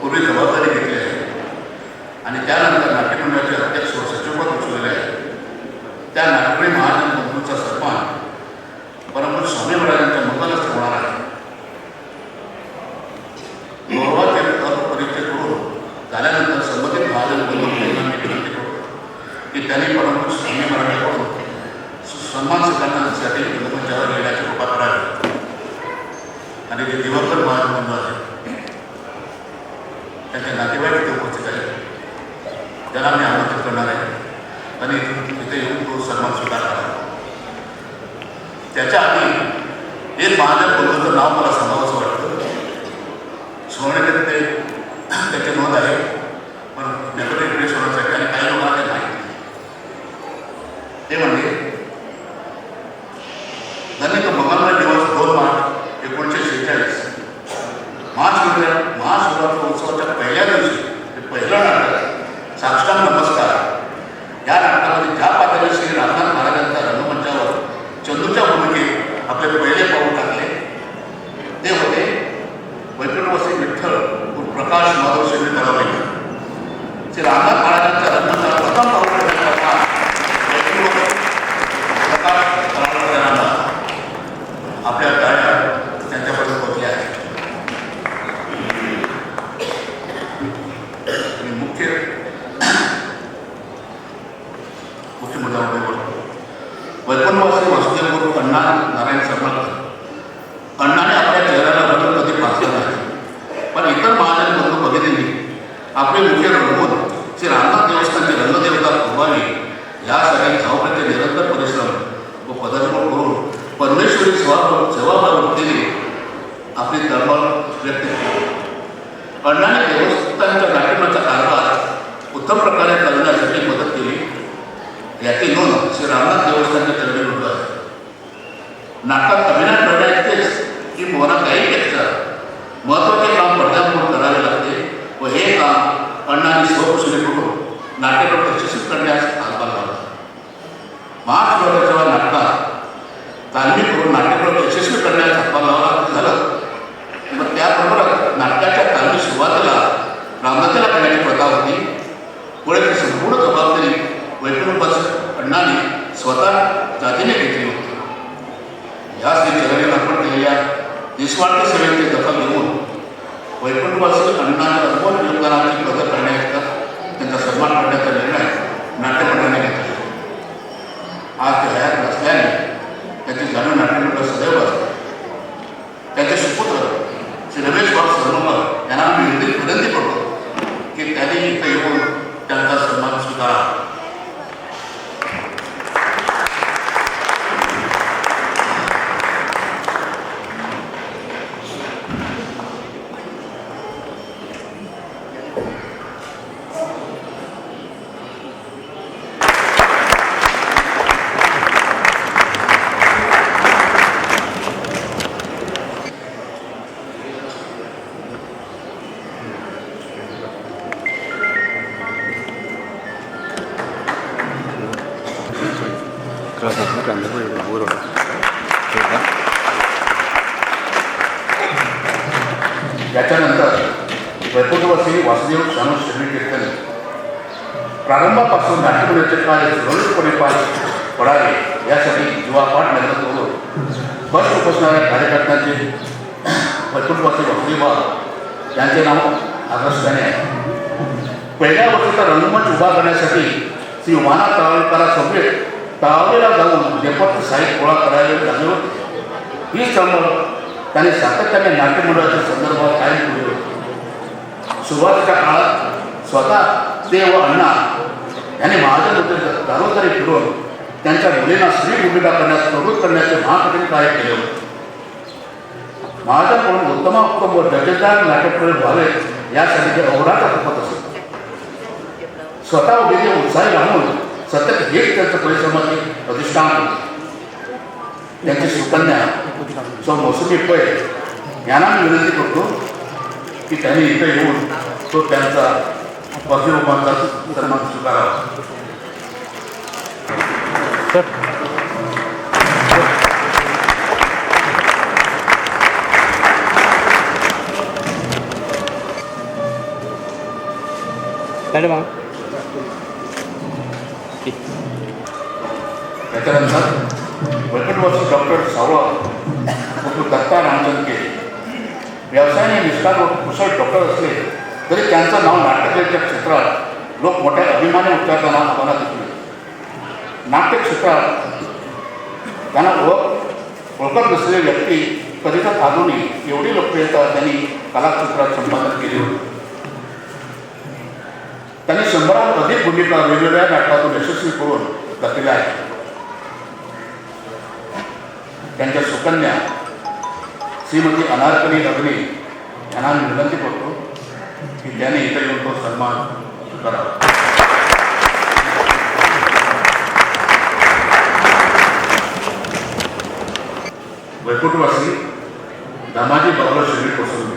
पूर्वी जबाबदारी घेतली आहे आणि त्यानंतर नाट्यमंडळाचे अध्यक्ष व सचिवपद भूषवलेले आहे, त्या नाटकप्रेमी महाजन बंधूंचा सन्मान परमपूज्य स्वामी महाराजांच्या मंगल हस्ते होणार आहे. गौरवाचे परिचय करून झाल्यानंतर संबंधित महाजन बंधूंना मी विनंती करतो की त्यांनी परमपूज्य स्वामी महाराजांकडून सन्मान स्वीकारण्यासाठी मंचावर येण्याची कृपा करावी आणि जे दिवंगत महाजन बंधू आहेत त्यांचे नातेवाईक इथे उपस्थित आहेत, त्याला मी आमंत्रित करणार आहे आणि इथे येऊन तो सन्मान स्वीकार करा. त्याच्या आधी एक महाजन बंधूचं नाव मला सांगावंसं वाटतं. स्मरणिकेत ते त्याची नोंद आहे, पण नेपथ्य इकडे सोडण्यासाठी आणि काही लोकांना ते माहिती ते म्हणजे त्यांनी तो मंगलमय दिवस 2 मार्च 1946 महाशिवरात्र उत्सवाच्या पहिल्या दिवशी ते पहिलं नाटक साष्टांग नमस्कार या नाटकामध्ये ज्या पात्राने श्री रामनाथ महाराजांच्या रंगमंचावर चंदूच्या भूमिकेत आपले पहिले पाऊल टाकले ते होते वैकुंठवासी विठ्ठल प्रकाश माधव शिंदे तळवले. श्री रामनाथ महाराजांच्या रंगमंचावर प्रथम पाऊल टाकण्याचा प्रकाश तळवलेकरांना आपल्या गाड्या त्यांच्यापर्यंत पोहोचल्या आहेत. मुख्य मुद्द्यावर पण इतर महाजन बंधू भगिनींनी आपले मुखे रंगवून श्री रामनाथ देवस्थानची रंगदेवता उभावी यासाठी धावपळीचे निरंतर परिश्रम व पदार्पण करून परमेश्वरी सेवाप्रवृत्तीने आपली तळमळ व्यक्त केली. अण्णांनी देवस्थानच्या नाट्यमंचा कारभार उत्तम प्रकारे करण्यासाठी मदत केली. याची नोंद श्री रामनाथ देवस्थानच्या चरणी होत आहे. नाटकात अभिनय करण्याइतकेच की मोहना काहीपेक्षा महत्त्वाचे काम पडद्यावर करावे लागते व हे काम अण्णांनी स्वकुशीने करून नाट्यप्रयोग यशस्वी करण्यास हातभार लावला. महाशिवरात्रीच्या नाटकात तालमी करून नाट्यप्रयोग यशस्वी करण्यास हातभार लावला झालं. मग त्याबरोबरच नाटकाच्या तालमी सुरुवातीला रामनाथाला करण्याची प्रथा होती. पुढे ती संपूर्ण जबाबदारी वैकुंठवासी अण्णांनी स्वतः जातीने घेतली होती. या श्री चरणी अर्पण केलेल्या निस्वार्थ सेवेची दखल घेऊन वैकुंठवासी अण्णांच्या अनमोल योगदानाची कदर करण्याचा त्यांचा सन्मान करण्याचा निर्णय नाट्यमंडळाने घेतला. आज ते हयात नसल्याने त्याची जाणीव नाट्यमंडळ सदैव असते. त्याचे सुपुत्र श्री रमेश बाब सरनोकर यांना मी विनंती करतो की त्यांनी इथे येऊन त्यांचा सन्मान स्वीकारा. याच्यानंतर वैकुंठवासी वासुदेव शानू शमी कीर्तने प्रारंभापासून नाट्यमंडळाचे कार्य सुरळीतपणे पार पडावे यासाठी जीवापाठ मेहनत करून कष्ट उपसणाऱ्या कार्यकर्त्यांचे वैकुंठवासी वासुदेव यांचे नाव आदर्शने आहे. पहिल्या वर्षीचा रंगमंच उभा करण्यासाठी श्री वाना तळावळेकरांसमवेत तळावळेला जाऊन नेपथ्य साहित्य गोळा करायला लागले होते. ही चळवळ त्याने सातत्याने नाट्यमंडळाच्या संदर्भात कायम केली होती. सुरुवातीच्या काळात स्वतः ते व अण्णा यांनी महाजन होते दारोदारी फिरून त्यांच्या मुलींना स्त्री भूमिका करण्यास प्रवृत्त करण्याचे महाकठीण कार्य केले होते. महाजन म्हणून उत्तमोत्तम व दर्जेदार नाट्यप्रयोग व्हावे यासाठी ते अहोरात्र खपत असत. स्वतः उभे उत्साही राहून सतत हेच त्यांचं परिश्रमाचे अधिष्ठान होते. त्यांची सुकन्या सौ मोसमी पै यांना मी विनंती करतो की त्यांनी इथे येऊन तो त्यांचा पदविरोपांचा सन्मान स्वीकारावा. त्याच्यानंतर वैकुंठवासी डॉक्टर सावळा दत्ता रामचंद केले व्यवसायाने निष्ठात व कुशल डॉक्टर असले तरी त्यांचं नाव नाट्यकलेच्या क्षेत्रात लोक मोठ्या अभिमाने उच्चारताना आम्हाला दिसले. नाट्य क्षेत्रात त्यांना ओळखत नसलेली व्यक्ती कधीच आधुनी एवढी लोकप्रियता त्यांनी कलाक्षेत्रात संपादन केली होती. त्यांनी 100 अधिक भूमिका वेगवेगळ्या नाटकातून यशस्वी करून दाखवल्या आहेत. त्यांच्या सुकन्या श्रीमती अनारकली अग्नी यांना मी विनंती करतो की त्याने इथे येऊन तो सन्मान स्वीकारावा. वैकुंठवासी दामाजी बाबुराव शमी कोसंबे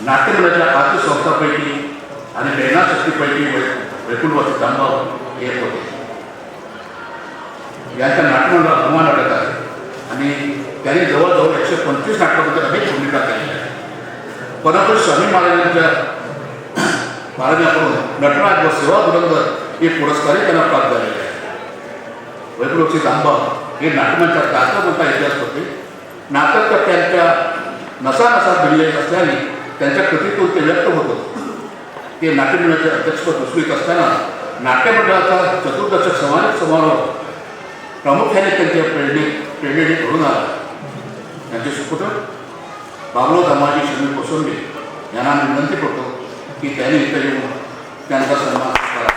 नाट्यमंडळाच्या आर्थिक संस्थापैकी आणि प्रेरणाशक्तीपैकी वैकुंठवासी दामबाब एक होते. यांच्या नाट्यमंडळ अभिमान वाटत आहे आणि त्यांनी जवळजवळ 125 नाटकामध्ये अनेक भूमिका केल्या आहेत. परंतु स्वामी महाराजांच्या महाराजांकडून नटराज व सेवा धुरंधर हे पुरस्कारही त्यांना प्राप्त झालेले आहेत. वैकुंठवासी दामबाब हे नाट्यमंचात दाखवता इतिहास होते. नाटक तर त्यांच्या नसानसात दिलेले असल्याने त्यांच्या कृतीतून ते व्यक्त होत होते. ते नाट्यमंडळाचे अध्यक्षपद भूषवित असताना नाट्यमंडळाचा चतुर्दशक समारोह प्रामुख्याने त्यांच्या प्रेरणेने घडून आला. त्यांचे सुपुत्र बाबुराव दामाजी शमी कोसंबे यांना मी विनंती करतो की त्यांनी इथे येऊन त्यांचा सन्मान करा.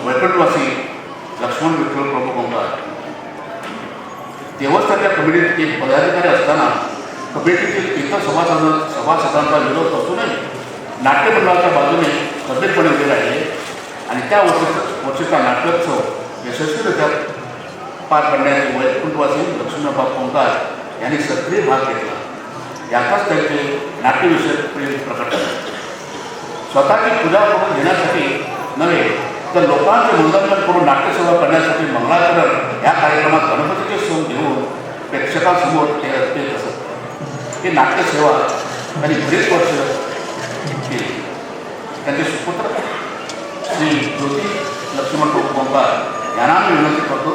वैकुंठवासी लक्ष्मण विठ्ठल प्रभू ओंकार देवस्थानच्या कमिटीत एक पदाधिकारी असताना कमिटीतील इतर सभासदांचा विरोध असूनही नाट्यमंडळाच्या बाजूने खंबीरपणे उभे राहिले आणि त्या वर्षीचा नाट्योत्सव यशस्वीरित्या पार पडण्याचे वैकुंठवासी लक्ष्मणबाब ओंकार यांनी सक्रिय भाग घेतला. याचाच त्यांचे नाट्यविषयक प्रेम प्रकट झाले. स्वतःची पूजा करून घेण्यासाठी नव्हे तर लोकांचे मनोरंजन करून नाट्यसेवा करण्यासाठी मंगळाचरण या कार्यक्रमात गणपतीचे सण घेऊन प्रेक्षकांसमोर ते रचते असत. ही नाट्यसेवा त्यांनी बरीच वर्ष केली. त्यांचे सुपुत्र श्री ज्योती लक्ष्मण ओंकार यांना मी विनंती करतो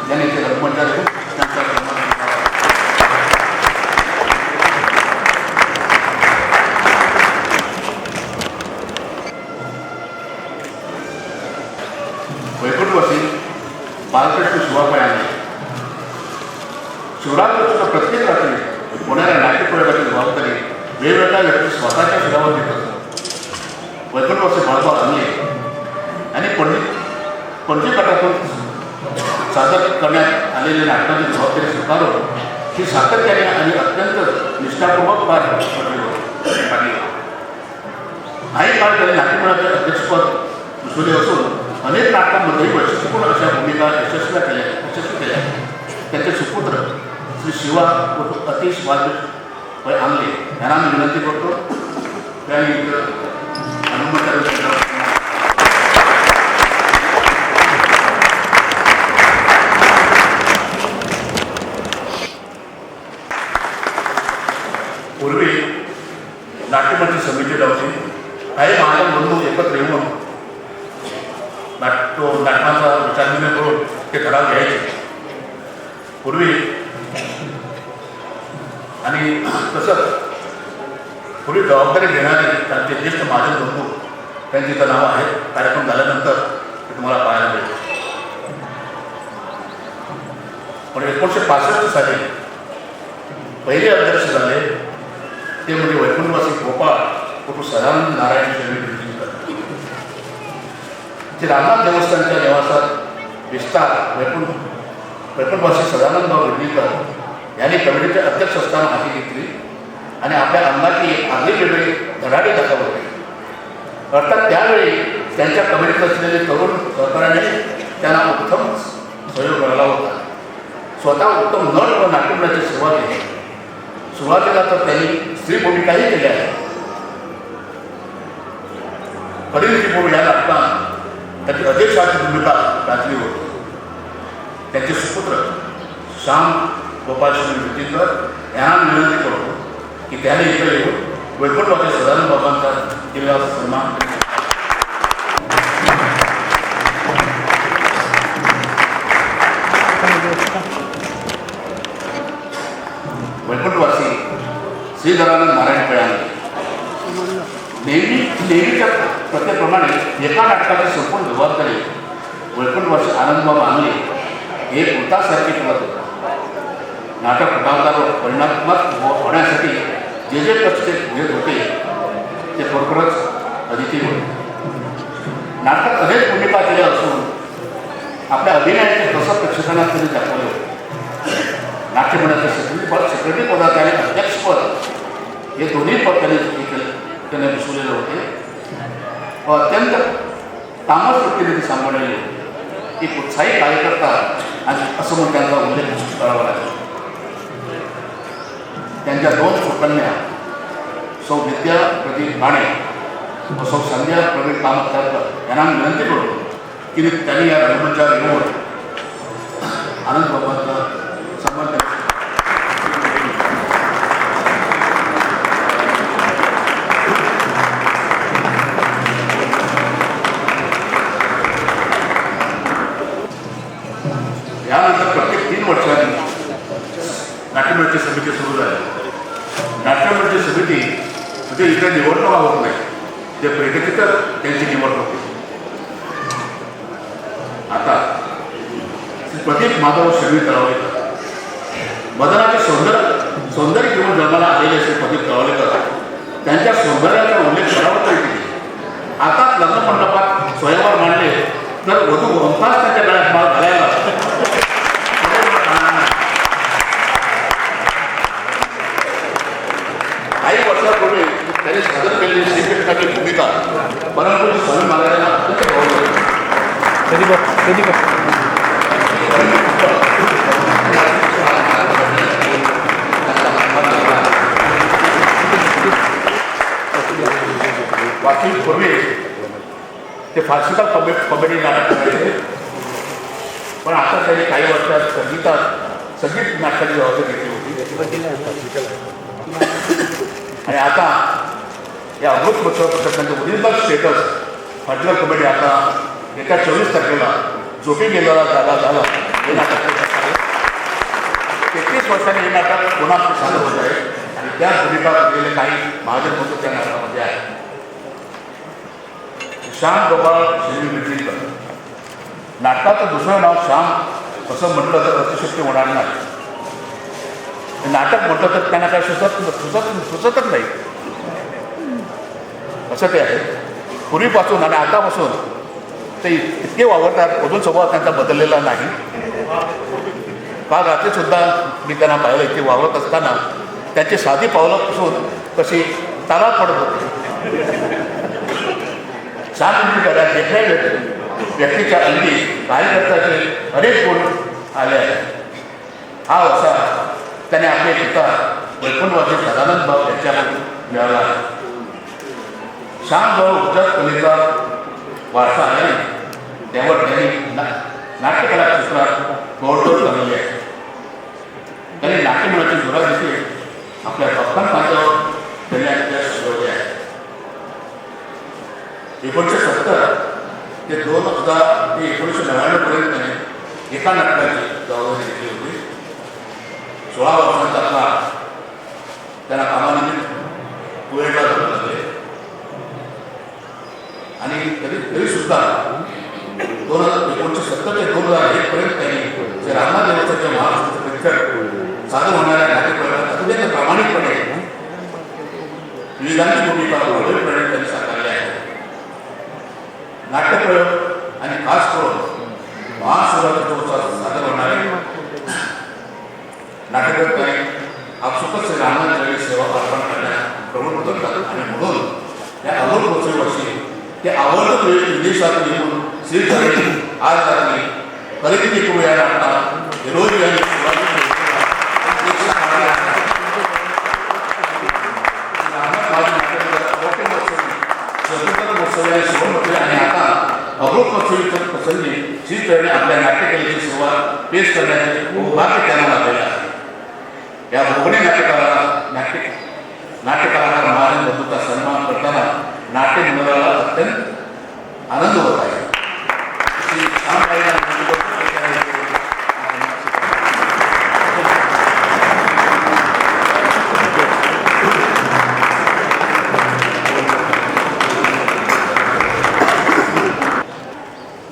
ज्यांनी ते रंगमंचावर येऊन त्यांचा सन्मान करावा. वैकुंठवासी बालकृष्ण शिवाबाई यांनी शिवरात्रीच्या प्रत्येक रात्री होणाऱ्या नाट्यप्रयोगाची जबाबदारी वेगवेगळ्या व्यक्ती स्वतःच्या शिरावर घेत असतात. वैकुंठवासी बाळबा आणले आणि पणजी गटातून सादर करण्यात आलेल्या नाटकाची जबाबदारी स्वीकारून ही सातत्याने आणि अत्यंत निष्ठापूर्वक पार पाडली. काही काळ त्यांनी नाट्यमंडळाचे अध्यक्षपद भूषवले असून अनेक नाटकांमध्येही वैशिष्ट्यपूर्ण अशा भूमिका यशस्वी केल्या. त्यांचे सुपुत्र श्री शिवा अतिश बालकृष्ण आंगले यांना मी विनंती करतो त्यांनी पूर्वी नाट्यमंच समिती लावली. काही महाजन बंधू एकत्र येऊन नाटकांचा विचारविनिमय करून ते ठराव घ्यायचे. पूर्वी आणि तसंच पूर्वी जबाबदारी घेणारे त्यांचे ज्येष्ठ महाजन बंधू त्यांची इथं नावं आहेत. कार्यक्रम झाल्यानंतर ते तुम्हाला पाहायला मिळेल. पण 1965 साली पहिले अध्यक्ष झाले ते म्हणजे वैकुंठवासी गोपाळ कुठू सदानंद नारायण शर्मी. ते रामनाथ देवस्थानच्या निवासात विस्तार वैकुंठवासी सदानंदभाऊ विडणीकर यांनी कमिटीचे अध्यक्ष असताना हाती घेतली आणि आपल्या अंगाची एक आगळी वेगळी धडाडी दाखवली. अर्थात त्यावेळी त्यांच्या कमिटीत असलेले तरुण सहकार्याने त्यांना उत्तम सहयोग मिळाला होता. स्वतः उत्तम नट व नाट्यमंडळाची सेवा केली. सुरुवातीला तर त्यांनी स्त्री भूमिकाही केल्या आहेत. कलिंगपूर या नाटकात त्याची अध्यक्षाची भूमिका गाजली होती. त्यांचे सुपुत्र श्याम गोपालकृष्ण विडणीकर यांना विनंती करतो की त्याने इकडे येऊन वैकुंठवासी सदानंद बाबांचा केलेला सन्मान. वैकुंठवासी श्री दयानंद नारायण कळ्यांनी नेहमीच्या प्रत्येप्रमाणे एका नाटकाची संपूर्ण जबाबदारी वैकुंठवासी आनंदबाबा आंगले हे उतासारखे करत होते. नाटक प्रभावदार व परिणात्मक होण्यासाठी जे जे कष्ट ते घेत होते ते खरोखरच अदिती होते. नाटकात अनेक भूमिका केल्या असून आपल्या अभिनयाचे कसं प्रेक्षकांना त्यांनी दाखवले होते. नाट्यमंडळाचे सेक्रेटरी पदार्थ आणि अध्यक्षपद हे दोन्ही पद त्याने बसवलेले होते व अत्यंत तामस वृत्तीने ते सांभाळलेले होते. एक उत्साही कार्यकर्ता आणि असं म्हणून त्यांचा उल्लेख करावा लागला. त्यांच्या दोन सुकन्या सौ विद्या प्रदीप माने व सौ संध्या प्रवीण कामतकर यांना विनंती करतो की त्यांनी या रंगमंचावर येऊन आनंद बाबांचा सन्मान यानंतर प्रत्येक 3 वर्षांनी नाट्यमंडळाची समिती सुरू झाली. नाट्यमंडळाची समिती म्हणजे इथे निवडणुका होत नाही, ते बैठकीतच त्यांची निवड होते. आता प्रदीप माधव शर्वी तळवलेकर. मदनाचे सौंदर्य घेऊन जन्माला आलेले असे प्रदीप तळवलेकर त्यांच्या सौंदर्याचा उल्लेख करावा तरी केली. आता लग्न मंडपात स्वयंवर मांडले तर वधू बहुतांश त्यांच्या गळ्यात माळ घालायला काही वर्षापूर्वी त्यांनी सादर केलेली श्रीकृष्णाची भूमिका परंतु स्वामी महाराजांना अत्यंत भावली. वाचून पूर्वी ते फार्सिकल कॉमेडी नाटक करायचे, पण आता त्यांनी काही वर्षात संगीत नाटकाची जबाबदारी घेतली होती. आणि आता या अमृत महोत्सव पथकांचं ओरिजिनल स्टेटस फार्सिकल कॉमेडी आता एका 24 तारखेला झोपी गेलेला जागा झाला. हे नाटक 33 वर्षांनी हे नाटक पुन्हा सादर होत आहे आणि त्या भूमिका केलेले काही महाजन महोत्सव त्या नाटकामध्ये आहे. श्याम गोपाळ शैली मिटलीकर. नाटकाचं दुसरं नाव श्याम असं म्हटलं तर अतिशक्ती होणार नाही. नाटक म्हटलं तर त्यांना काही सुचतच नाही असं ते आहे. पूर्वीपासून आणि आतापासून ते इतके वावरतात, अजून स्वभाव त्यांचा बदललेला नाही. काल रात्रीसुद्धा मी त्यांना पाहिलं इतके वावरत असताना त्यांची साधी पावलापासून कशी तालात पडत होती. शांत करा देखण्या व्यक्तीच्या अंगी कार्यकर्त्याचे अनेक गुण आले आहेत. हा वसा त्याने आपले पिता वैकुंठवासी सदानंद भाऊ यांच्याकडून मिळाला आहे. श्यामभाऊ गुजरात कलेचा वारसा आहे, त्यावर त्यांनी नाट्यकला क्षेत्रात तोडतोड बनवली आहे. त्यांनी नाट्यमंडळाची जोरा देखील आपल्या भक्तांपासून त्यांनी यश मिळवले आहे. 1970 ते 2000 ते 1999 पर्यंत त्यांनी एका नाटकाची जबाबदारी घेतली होती. 16 वर्षांचा काळ त्यांना कामानिमित्त कुवेटला जावे लागले आणि तरीसुद्धा 1970 ते 2001 पर्यंत त्यांनी श्री रामनाथ देवस्थानच्या महाराष्ट्राचं प्रेक्षक सादर होणाऱ्या नाट्यप्रयोगात अत्यंत प्रामाणिकपणे विविधांची भूमिका प्रभावीपणे त्यांनी साकारली आहे. नाट्यप्रयोग आणि खास करून महाशिवरात्रोत्सवात सादर होणारे नाटककारांनी आपसुकच श्री रामनाथ सेवा अर्पण करण्यास प्रवृत्त करतात आणि म्हणून या अमोल महोत्सवी वर्षी ते आवर्जून विदेशात येऊन श्रीचरणी आज रात्री खरेदी करू या नाटकात हिरोजी आणि स्वतंत्र महोत्सव शिवमोत्सवी आणि आता अमृत महोत्सवीच्या प्रसंगी श्रीचरणी आपल्या नाट्यकलेची सेवा पेश करण्याचे भाग्य त्यांना लाभलेले आहे. या भोगणी नाट्यकलाकार महाराज बंधूचा सन्मान करताना नाट्य मंडळाला अत्यंत आनंद होत आहे.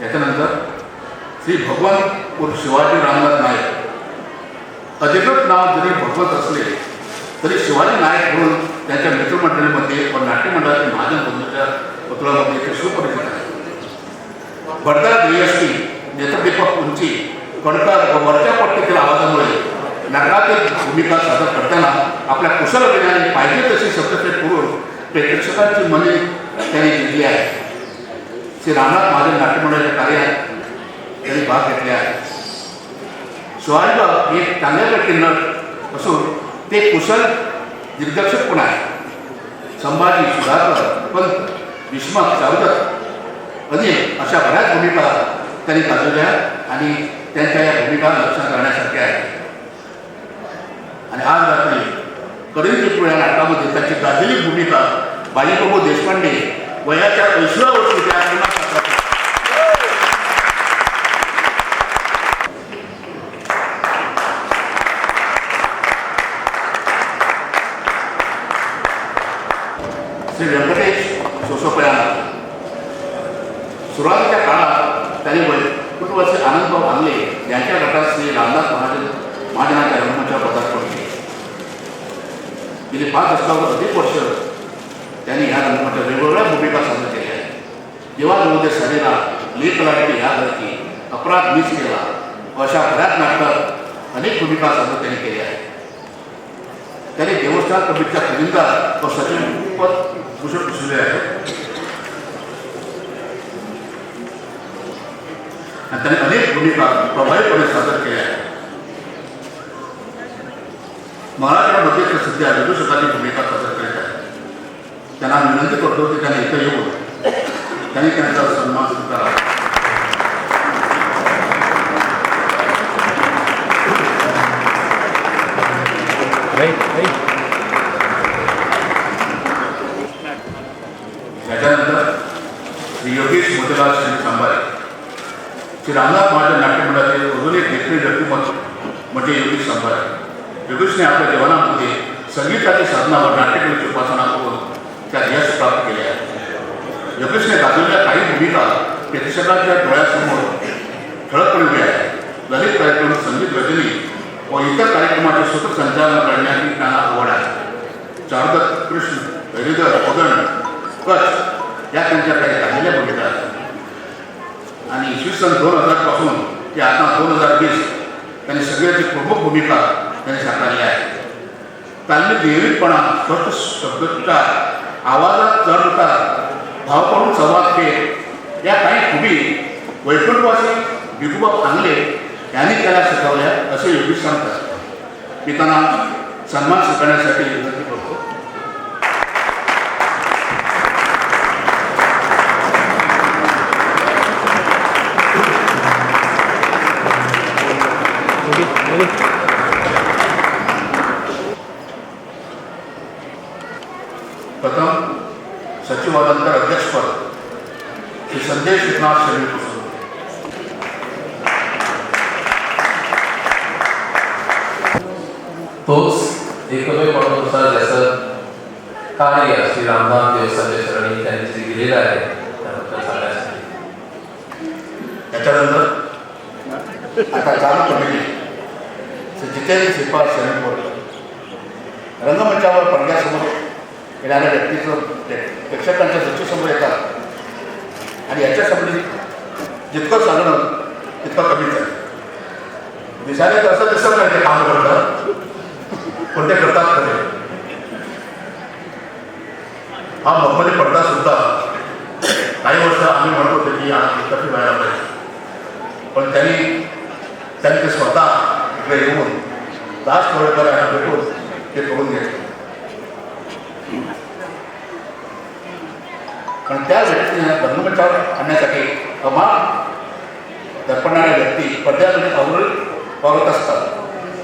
याच्यानंतर श्री भगवान उर्फ शिवाजी रामनाथ नाईक. अधिकृत नाव जरी भगवत असले तरी शिवाजी नाईक म्हणून त्यांच्या मित्रमंडळीमध्ये व नाट्यमंडळातील महाजन बंधूच्या पुतळ्यामध्ये ते सुपरिचित आहे. भरदार ध्येयष्टी, नेत्रदीपक उंची, कणकार व वरच्या पट्टीतील आवाजामुळे नाटकातील भूमिका सादर करताना आपल्या कुशलतेने पाहिजे तशी शब्दफेक करून प्रेक्षकांची मने त्यांनी जिंकली आहे. श्री रामनाथ महाजन नाट्यमंडळाच्या कार्यात त्यांनी भाग घेतले आहे. शिवाजीबाब हे एक चांगल्यापैकी नट असून ते कुशल दिग्दर्शक पण आहे. संभाजी, सुधाकर, पंत, भीष्मक, चावदत्त अनेक अशा बऱ्याच भूमिका त्यांनी गाजवल्या आणि त्यांच्या या भूमिका लक्षात राहण्यासारख्या आहेत. आणि आज रात्री करिंदीपूर या नाटकामध्ये त्यांची गाजलेली भूमिका बाजीप्रभू देशपांडे वयाच्या 80व्या वर्षी त्या श्री व्यंकटेश सोसोपया. सुरुवातीच्या काळात त्यांनी वैकुंठवासी वर्षे आनंदभाऊ आंगले यांच्या गटात श्री रामदास महाजनाच्या रंगमंचावर पदार्पण केले. गेली 5 दशकावर अधिक वर्ष त्यांनी ह्या रंगमंचावर वेगवेगळ्या भूमिका सादर केल्या आहेत. देवामध्ये सरेला, लेख लाटली ह्या धरती, अपराध मीच केला अशा बऱ्याच नाटकात अनेक भूमिका सादर त्यांनी केल्या आहेत. त्याने देवस्थान कमिटीच्या खजिनदार व सचिव पद भूषण भूषवले आहेत आणि त्याने अनेक भूमिका प्रभावीपणे सादर केल्या आहेत. महाराष्ट्रामध्ये ते सध्या विदूषकाची भूमिका सादर करीत आहेत. त्यांना विनंती करतो की त्यांनी इथं येऊन त्यांनी त्यांचा सन्मान स्वीकारावा. त्याच्यानंतर श्री योगेश मोतीलाल श्री सांबारे, श्री रामनाथ महाजन नाट्यमंडळाचे अजून एक देखील व्यक्तिमत्व म्हणजे योगेश सांबारे. योगेशने आपल्या जीवनामध्ये संगीताच्या साधनावर नाट्यकलेची उपासना करून त्यात यश प्राप्त केले आहे. योगेशने गाजवलेल्या काही भूमिका प्रेक्षकांच्या डोळ्यासमोर ठळकपणे उभ्या आहेत. ललित कार्यक्रम, संगीत रजनी व इतर कार्यक्रमाचे सूत्रसंचालन करण्याची त्यांना आवड आहे. चारदत्त, कृष्ण, हरिधर, पगण, कच्छ या त्यांच्या काही गाजलेल्या भूमिका आहेत आणि इसवी सन 2000 पासून ते आता 2020 त्यांनी सगळ्याची प्रमुख भूमिका त्यांनी साकारल्या आहेत. तालमीत नियमितपणा, स्पष्ट शब्दोच्चार, आवाजात चढ उतार, भावपूर्ण संवाद खेळ या काही खुबी वैकुंठवासी भिकुबाब आंगले यांनी त्याला शिकवल्या असे योगेश सांगतात. मी त्यांना सन्मान स्वीकारण्यासाठी विनंती करतो. प्रथम सचिवानंतर अध्यक्षपद श्री संदेश एकनाथ शरीर कुसुम. तोच एकमेव माणूस ज्याचं कार्य श्री रामनाथ देवस्थानच्या शरणी त्यांनी जे दिलेलं आहे त्याबद्दल सांगण्यासाठी. त्याच्यानंतर आता चालू कमिटी श्री जितेंद्र श्रीपाद शरणपूर. रंगमंचावर पडद्यासमोर येणाऱ्या व्यक्तीचं प्रेक्षकांच्या दृष्टीसमोर येतात आणि याच्या संबंधित जितकं सांगणं तितकं कमीच आहे. दिसायला तर असं दिसत नाही ते काम करतात, पण ते करतात खरे. हा मखमली पडदा सुद्धा काही वर्ष आम्ही म्हणत होतो की कमी व्हायला पाहिजे, पण त्यांनी ते स्वतः इकडे येऊन दास कोळेकर यांना भेटून ते करून घेतले. पण त्या व्यक्तीने रंगमंचावर आणण्यासाठी कमाल दर्पणाऱ्या व्यक्ती पडद्यामध्ये अवरोध वागत असतात.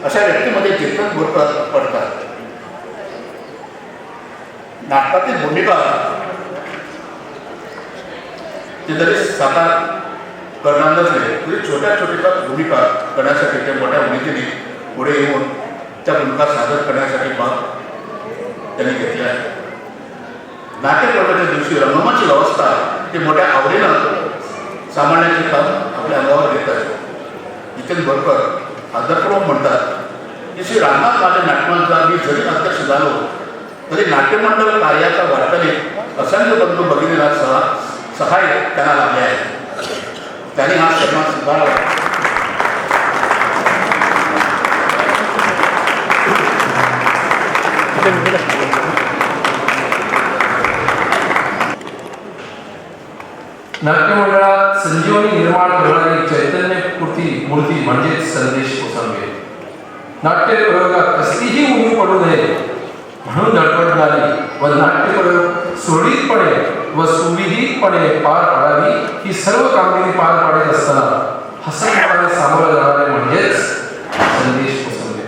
अशा व्यक्तीमध्ये चेतन बोलकर पडतात. नाटकातील भूमिका ते जरी साकार करणार नसले तरी छोट्या छोट्या भूमिका करण्यासाठी ते मोठ्या भूमिकेने पुढे येऊन त्या भूमिका सादर करण्यासाठी भाग त्यांनी घेतले आहे. नाट्यप्रयोगाच्या दिवशी रंगमंच व्यवस्था ते मोठ्या आवडीनं सांभाळण्याचे काम आपल्या अंगावर घेतात. जितेंद्र बोरकर अध्यक्षप्रमुख म्हणतात की श्री रामनाथ महाजन नाट्यमंडळाचा मी जरी अध्यक्ष झालो तरी नाट्यमंडळ कार्याचा वार्ताने असंख्य बंधू भगिनीला सहाय्य त्यांना लाभले आहे. त्यांनी हा सन्मान स्वीकारावा. नाट्यमंडळात संजीवनी निर्माण करणारी चैतन्य मूर्ती म्हणजेच संदेश कोसंबे. नाट्य प्रयोगात कसलीही उणीव पडू नये म्हणून धडपडणारी व नाट्यप्रयोग सुरळीतपणे व सुविधितपणे पार पाडावी ही सर्व कामगिरी पार पाडत असताना हसतपणे सामोरं जाणारे म्हणजेच संदेश कोसंबे.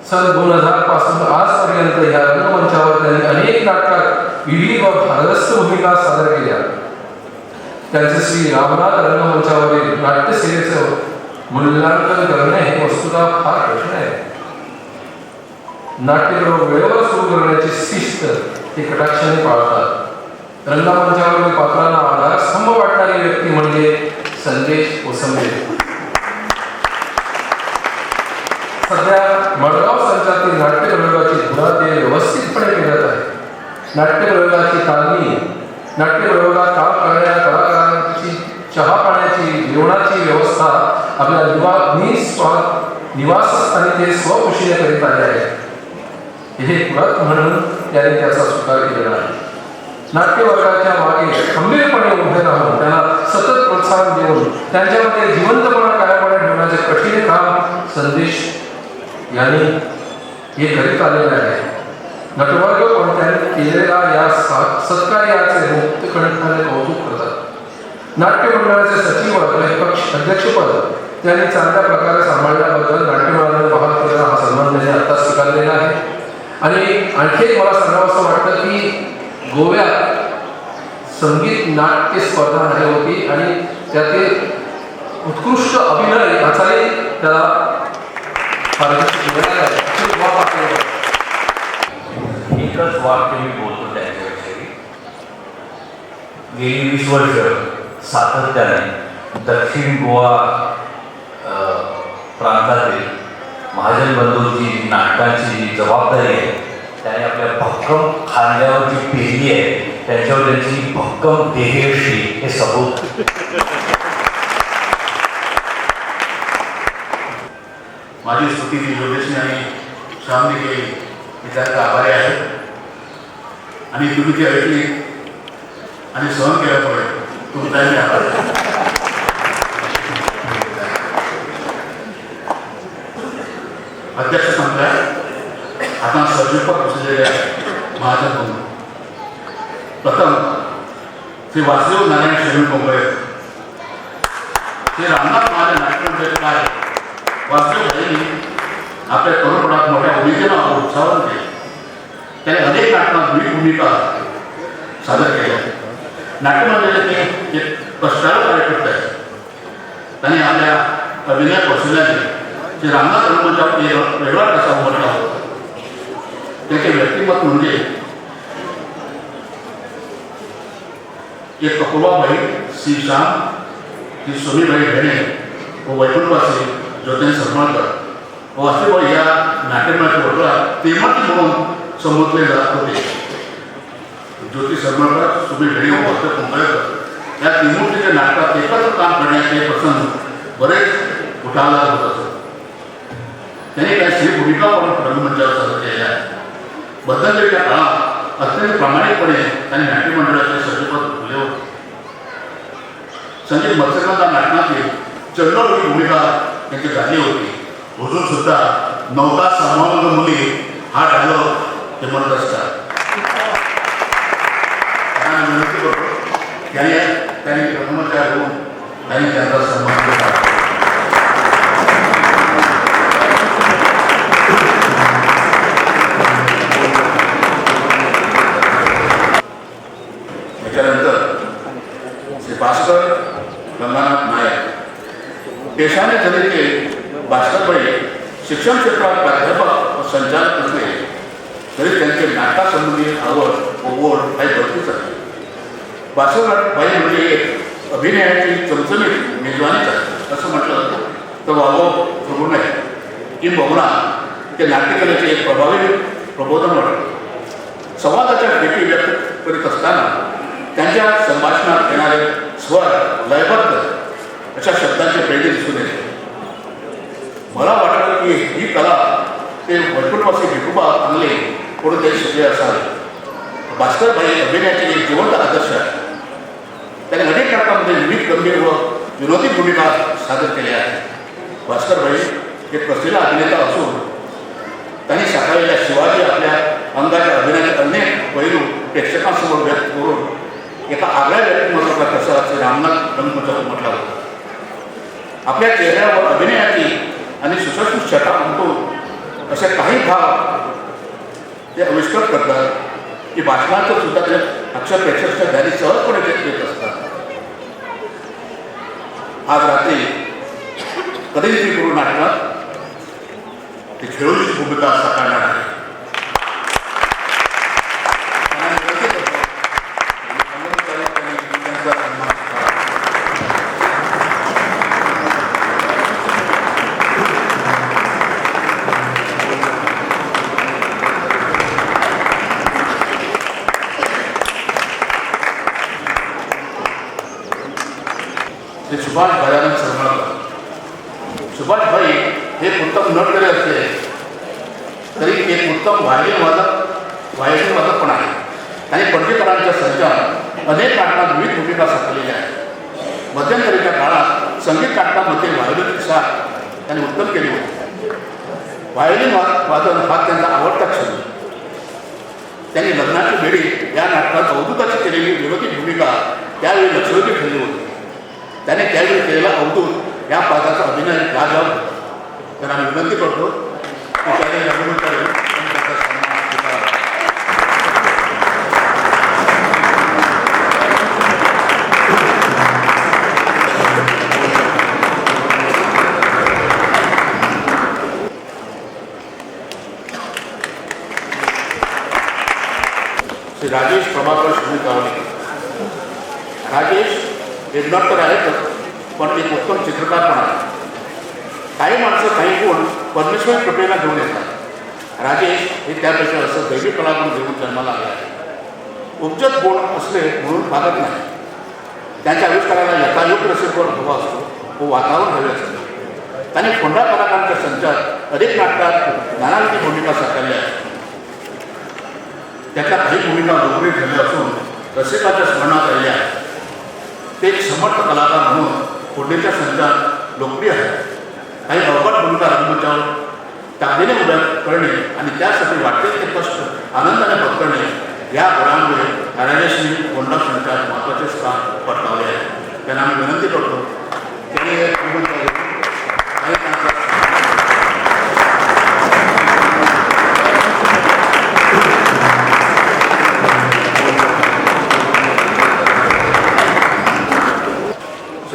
सन 2000 पासून आजपर्यंत या रंगमंचावर त्यांनी अनेक नाटकात विविध व भारदस्त भूमिका सादर केल्या. त्यांचे श्री रामनाथ रंगमंचावरील नाट्यसेवेचं मूल्यांकन करणे हे वस्तुतः फार कठीण आहे. नाट्यप्रयोग वेळेवर सुरू करण्याची शिस्त ते कटाक्षाने पाळतात. रंगमंचावरील पात्रांना आधारस्तंभ वाटणारी व्यक्ती म्हणजे संदेश ओसंबे. सध्या मडगाव संचातील नाट्य प्रयोगाची धुरा व्यवस्थितपणे फिरत आहे. नाट्य प्रयोगाची तालमी, नाट्य प्रयोगात काम करणाऱ्या कलाकारांची चहा पाण्याची जेवणाची व्यवस्था आपल्या निवासस्थानी ते स्वखुशीने करीत आले आहे. हे पुरत म्हणून त्यांनी त्याचा स्वीकार केलेला आहे. नाट्य वर्गाच्या मागे खंबीरपणे उभे राहून त्यांना सतत प्रोत्साहन देऊन त्यांच्यामध्ये जिवंतपणा कायमपणे ठेवण्याचे कठीण काम संदेश यांनी हे करीत आलेले आहे. नटवर्ग पण त्यांनी केलेल्या या सत्कार्याचे मुक्तकंठाने कौतुक करतात. नाट्य मंडळाचे सचिव अध्यक्षपद त्यांनी चांगल्या प्रकारे सांभाळल्याबद्दल नाट्यमंडळाने बहाल केलेला हा सन्मान त्यांनी आता स्वीकारलेला आहे. आणि आणखी एक मला सांगावं असं वाटतं की गोव्यात संगीत नाट्य स्पर्धा झाली होती आणि त्यातील उत्कृष्ट अभिनय याचाही त्याला पारितोषिक मिळालं आहे. एकच वाक्य मी बोलतो त्यांच्याविषयी. गेली 20 वर्ष सातत्याने दक्षिण गोवा प्रांतातील महाजन बंधूंची नाटकांची जी जबाबदारी आहे त्याने आपल्या भक्कम खांद्यावर जी पेरली आहे त्यांच्यावर त्यांची भक्कम देहयशी हे सबूत. माझी स्तुती योगेशने आणि श्यामने केली मी त्याचा आभारी आहे. आणि तुम्ही ती ऐकली आणि सहन केल्यामुळे तुमचाही आभार आहे. अध्यक्ष संपल्या आता सर्जूपक बसलेल्या महाजन बंधू. प्रथम श्री वासुदेव नारायण शेवी कोंबळे, श्री रामनाथ महाजन नाट्यमंडळाचे काय वासुदेव भाईंनी आपल्या तरुणपणात मोठ्या भूमिकेनं उत्साहन केले. त्याने अनेक नाटकात विविध भूमिका सादर केल्या. नाट्यमंडळाचे ते एक कष्टाळू कार्यकर्ते आहेत. त्यांनी आपल्या अभिनय कौशल्याने श्री रामनाथ रंगमंचावर वेगळा कसा उमटला होता. त्याचे व्यक्तिमत्व म्हणजे एक कपुबाबाई, श्री श्याम, श्री सोमीबाई भेणे व वैकुंठवासी ज्योतिन सरमाळकर व वासुदेव या नाट्यमंडळाच्या वर्तुळात तेमाती म्हणून संबोधले जात होते. ज्योती सरमाळकर, सुमी भेणे व वासुदेव कुंभळकर या त्रिमूर्तीच्या नाटकात एकत्र काम करण्याचे प्रसंग बरेच उठाला होत असत. त्यांनी काही स्त्री भूमिका पण रंगमंचावर सादर केल्या आहेत. बदललेल्या काळात अत्यंत प्रामाणिकपणे त्यांनी नाट्यमंडळाचे सर्जपद फुलले होते. संगीत मत्स्यगंधा नाटकातील चंद्र ही भूमिका त्यांची गाजली होती. अजून सुद्धा नौका सामावून मुली हा डायलॉग ते म्हणत असतात. त्यांना विनंती करतो त्यांनी रंगमंचावर येऊन त्यांनी त्यांचा सन्मान केला. त्याच्यानंतर श्री भास्कर गंगानाथ नायक, देशाने जरी ते भास्करबाई शिक्षण क्षेत्रात प्राध्यापक व संचालक असले तरी त्यांचे नाटकासंबंधी आवड व ओढ काही भरतीच आहे. भास्करबाई म्हणजे एक अभिनयाची चमचमीत मेजवानीच आहे असं म्हटलं तर वावं ठरू नये. किंबहुना ते नाट्यकलेचे एक प्रभावी प्रबोधन वाटतं. संवादाच्या भेटी व्यक्त करीत असताना त्यांच्या संभाषणात येणारे स्वर लयबद्ध अशा शब्दांचे प्रेरित दिसून येते. मला वाटलं की ही कला ते वैकुंठवासी भिकोबा चांगले कोणीतरी शिकले असावे. भास्करबाई अभिनयाचे एक जिवंत आदर्श आहे. त्याने अनेक नाटकांमध्ये विविध गंभीर व विनोदी भूमिका सादर केल्या आहेत. भास्करबाई एक प्रसिद्ध अभिनेता असून त्यांनी साकारलेल्या शिवाजी आपल्या अंगाच्या अभिनयाचे अनेक पैलू प्रेक्षकांसमोर व्यक्त करून एका आगळ्या व्यक्तिमत्वाचा कसा असे रामनाथ रंगमंचावर म्हटला होता. आपल्या चेहऱ्यावर अभिनयाची आणि सुसंस्कृत छटा उमटून असे काही भाव ते आविष्कार करतात की भाषणाचं सुद्धा ते अक्षर प्रेक्षकांच्या ध्यानी सहजपणे व्यक्त येत असतात. आज रात्री कधीही गुरु नाटकात ते खेळूची भूमिका साकारणार आहे. गजानन सरमळकर. सुभाषभाई हे उत्तम नट जरी असले तरी एक उत्तम व्हायलिन वादक पण आहे. आणि पणजीकरांच्या संचार अनेक नाटकात विविध भूमिका साकारलेल्या आहेत. मध्यंतरीच्या काळात संगीत नाटकामध्ये व्हायोलिनची साथ त्यांनी उत्तम केली होती. व्हायोलिन वादन हा त्यांचा आवडता छंद. त्यांनी लग्नाची बेडी या नाटकात अवधूताची केलेली विरोधी भूमिका त्यावेळी लक्षवेधी ठरली होती. त्याने त्यावेळी केलेला अवधूत या पात्राचा अभिनय लाजवाब होता. त्यांना मी विनंती करतो की त्याने लग्न करेल आणि त्याचा सन्मान स्वीकारावा. श्री राजेश प्रभाकर शिवकावले. राजेश एक डॉक्टर आहेतच पण एक उत्तम चित्रकार पण आहे. काही माणसं काही गुण परमेश्वर कृपेला घेऊन येतात. राजेश हे त्यापेक्षा असं दैवी कलागुण घेऊन जन्माला आले आहे. उपजत गुण असले म्हणून भागत नाही. त्यांच्या आविष्काराला यथायोग्य रसेवर हवा असतो व वातावरण हवे असते. त्यांनी फोंडा कलाकारांच्या संचात अनेक नाटकात नानाविध भूमिका साकारल्या आहेत. त्याच्या काही भूमिका लोकप्रिय ठरल्या असून रसिकाच्या स्मरणात राहिल्या आहेत. ते एक समर्थ कलाकार म्हणून फोंडेच्या संचात लोकप्रिय आहेत. काही अवघड भूमिका रंगमंचावर ताकदीने उभ्या करणे आणि त्यासाठी वाटेल ते कष्ट आनंदाने पत्करणे या गुणांमुळे राजेशने फोंडा संचात महत्त्वाचे स्थान पटकावले आहे. त्यांना आम्ही विनंती करतो त्यांनी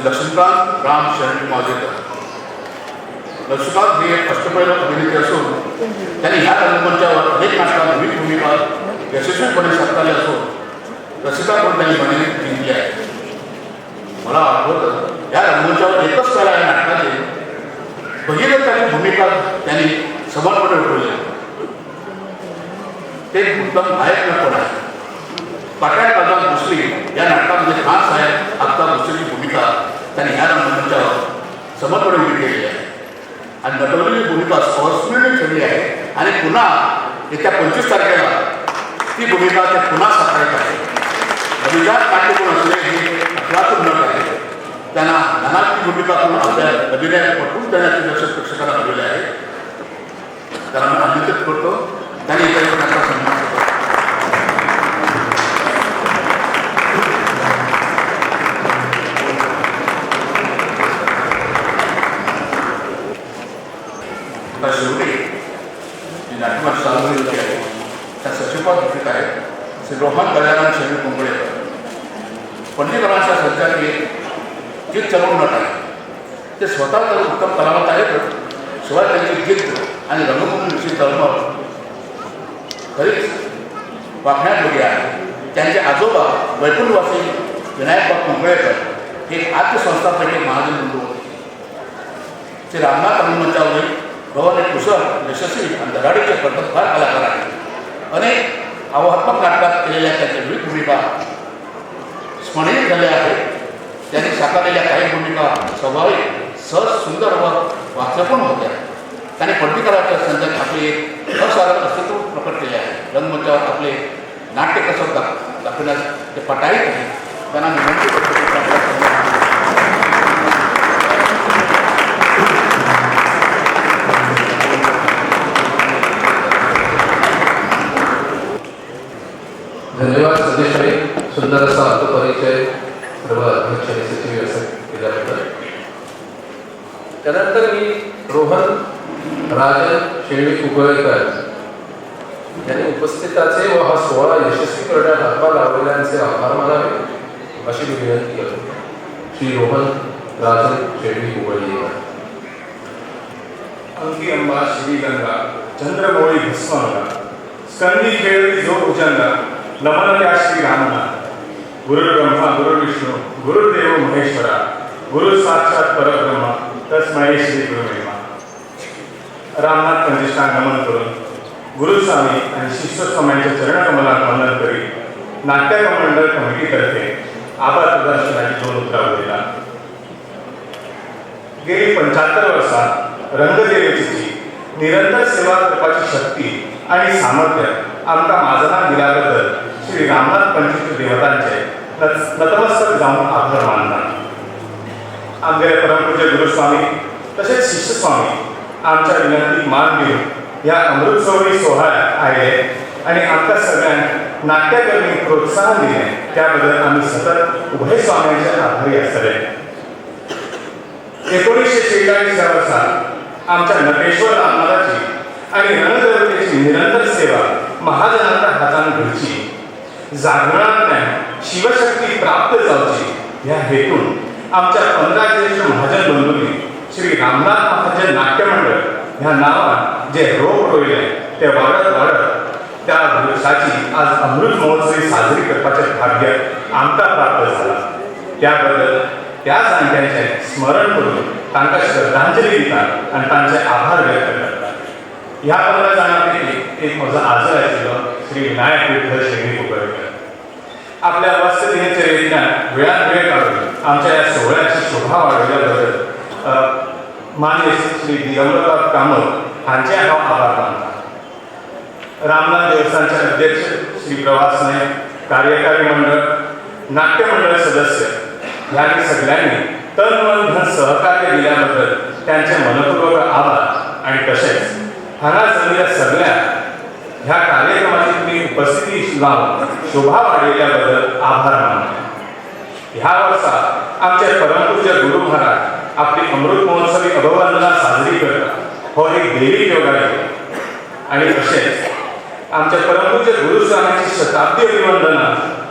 लक्ष्मीकांत राम शरण माजेकर. लक्ष्मीकांत हे एक अष्टपैलू अभिनेते असून त्यांनी ह्या रंगमंचावर अनेक नाटकात विविध भूमिका यशस्वीपणे साकारल्या असून रसिकांकडून त्यांनी मने जिंकली आहे. मला आठवतं या रंगमंचावर एकच कला या नाटकाचे भगीरथाची भूमिका त्यांनी समर्पणे उठवली. ते उत्तम गायक पण आहे. पाट्या काळजात भोसले या नाटकामध्ये खान साहेब आत्ता भोसलेची भूमिका त्यांनी ह्या रंगमंचावर समर्पणे उभी केलेली आहे आणि नटवलेली भूमिका अविस्मरणीय ठरली आहे. आणि पुन्हा येत्या 25 तारखेला ती भूमिका ते पुन्हा साकारत आहे. अभिजात नाट्यगुण असले हे अफलातून नट आहे. त्यांना नानाची भूमिका करून आपल्या अभिनय पटवून देण्याचे लक्ष प्रेक्षकांना दिलेले आहे. त्यांना मी आमंत्रित करतो. त्यांनी इतर नाटका सन्मान करतो. शेवटी जी नाट्यमंच चालू झालेली आहे त्या सचिवपद लिखित आहेत श्री रोहन गजानन शमी कुंबळेकर. पणजीकरांच्या संचारी गीत चलवून नट आहे. ते स्वतः तर उत्तम कलावंत आहेतच शिवाय त्यांची गीत आणि रंगभूमीविषयी तळमळ खरीच वाखण्याजोगी आहे. त्यांचे आजोबा वैकुंठवासी विनायकबाब कुंबळेकर हे आद्यसंस्थापैकी महाजन बंधू होते. श्री रामनाथ रंगमंचावरील भवन एक कुशल यशस्वी आणि धडाडीचे कर्तबगार कलाकार आहेत. अनेक आव्हानात्मक नाटकात केलेल्या त्यांच्या विविध भूमिका स्मरणीय झाल्या आहेत. त्यांनी साकारलेल्या काही भूमिका स्वाभाविक सहज सुंदर व वाचलपण होत्या. त्यांनी पणजीकरांच्या संचात आपले एक असाधारण अस्तित्व प्रकट केले आहे. रंगमंचावर आपले नाट्य कसब दाखवण्यास ते पटाईत आहे. त्यांना विनंती करतो धन्यवाद सदेशाई. सुंदर असा अर्थपरिचय सर्व अध्यक्ष आणि सचिव असं केल्याबद्दल. त्यानंतर मी रोहन राजन शेळवी कुंबळेकर यांनी उपस्थिताचे व हा सोहळा यशस्वी करण्यात हातभार लावलेल्यांचे आभार मानावे अशी मी विनंती करतो. श्री रोहन राजन शेळवी कुंबळेकर. अंकी अंबा श्रीगंगा चंद्रमौळी भस्मंगा स्कंदी खेळवी जो उजंगा नमन त्या श्रीरामना. गुरुर्ब्रह्मा गुरुर्विष्णू गुरुर्देव महेश्वरा गुरु साक्षात परब्रह्म तस्मै श्री गुरुमेवा. रामनाथ पंजिष्ठान नमन करून गुरुस्वामी आणि शिष्यस्वामींच्या चरणकमलात वंदन करीत नाट्यकमंडळ कमिटीतर्फे आभार प्रदर्शनाची 2 उत्तरावधीला गेली 75 वर्सां रंगदेवीची निरंतर सेवा करपाची शक्ती आणि सामर्थ्य आमकां माजनाक दिल्या बद्दल श्री रामनाथ पंडित देवतांचे नतमस्तक जावन आभार मानता. आमचे परमपूज्य गुरुस्वामी तसेच शिष्यस्वामी आमच्या विनंतीक मान दिवन ह्या अमृतसोहरी सोहळ्यात आयले आणि आमकां सगळ्यांक नाट्यकर्मीक प्रोत्साहन दिलें त्या बद्दल आमी सतत उभय स्वाम्यांचे आभारी आसतले. 1946 वर्सा आमच्या नटेश्वर रामनाथाची आणि रणदेवतेची निरंतर सेवा महाजनांच्या हातान घडची, जागरणांतल्यान शिवशक्ती प्राप्त जावची ह्या हेतून आमच्या 15 ज्येष्ठ महाजन बंधूंनी श्री रामनाथ महाजन नाट्य मंडळ ह्या नावान जे रोप रोयलें ते वाडत त्या दिवसाची आज अमृत महोत्सवी साजरी करपाचें भाग्य आमकां प्राप्त जालां. त्या बद्दल त्या जाणट्यांचें स्मरण करून तांकां श्रद्धांजली दितात आणि तांचे आभार व्यक्त करतात. ह्या 15 जाणांपैकी एक म्हजो आजो आशिल्लो श्री विनायक विठ्ठल शेळी कुंकळकर. आपल्या वस्त दिनचर्येंतल्यान वेळात वेळ काढून आमच्या ह्या सोहळ्याची शोभा वाडयल्या बद्दल मान्य श्री दिगंबरराव कामत हांचे हांव आभार मानतां. रामनाथ देवस्थानचे अध्यक्ष श्री प्रवास नायक, कार्यकारी मंडळ, नाट्य मंडळ सदस्य ह्यांनी सगळ्यांनी तन मन धन सहकार्य दिल्याबद्दल त्यांचे मनपूर्वक आभार आणि तसेच हांगा जमिल्ल्या सगळ्या ह्या कार्यक्रमाची तुम्ही उपस्थिती लावून शोभा वाडयल्याबद्दल आभार मानतो. ह्या वर्सा आमचे परमपूज्य गुरु महाराज आपली अमृत महोत्सवी अभवंदना साजरी करतात. हो एक देवी योगा आणि तसेच आमच्या परमपूज्य गुरुस्वामींची शताब्दी अभिवंदना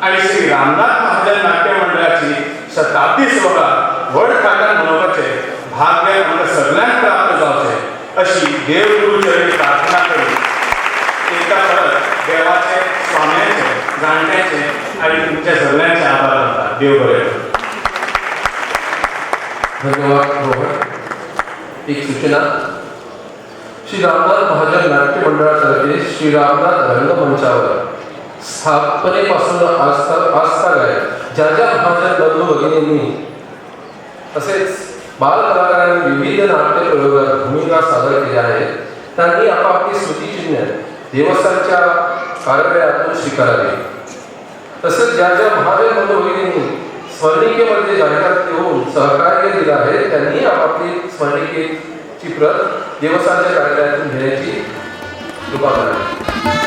आणि श्री रामनाथ महाजन नाट्य मंडळाची शताब्दी सोहळा व्हड थाटान मनोवपाचे भाग्य आमकां सगळ्यांक प्राप्त जावचें अशी देवगुरू चरणी प्रार्थना करून एका परत देवाचे, स्वाम्यांचे, जाणट्यांचे आणि तुमच्या सगळ्यांचे आभार मानता. देव बरें करूं. धन्यवाद रोहन. एक सूचना, श्री रामनाथ महाजन नाट्य मंडळातर्फे श्री रामनाथ रंगमंचावर स्थापनेपासून आजतागायत ज्या ज्या महाजन बंधू भगिनींनी तसेच बाल कलाकारांनी विविध नाट्य प्रयोगात भूमिका सादर केल्या आहेत त्यांनी आपापली स्मृतिचिन्ह देवस्थानच्या कार्यालयातून स्वीकारावी. तसेच ज्या ज्या महाजन बंधू भगिनींनी स्मरणिकेमध्ये जाहिरात देऊन सहकार्य दिलं आहे त्यांनी आपापली स्मरणिकेची प्रत देवस्थानच्या कार्यालयातून घेण्याची कृपा करावी.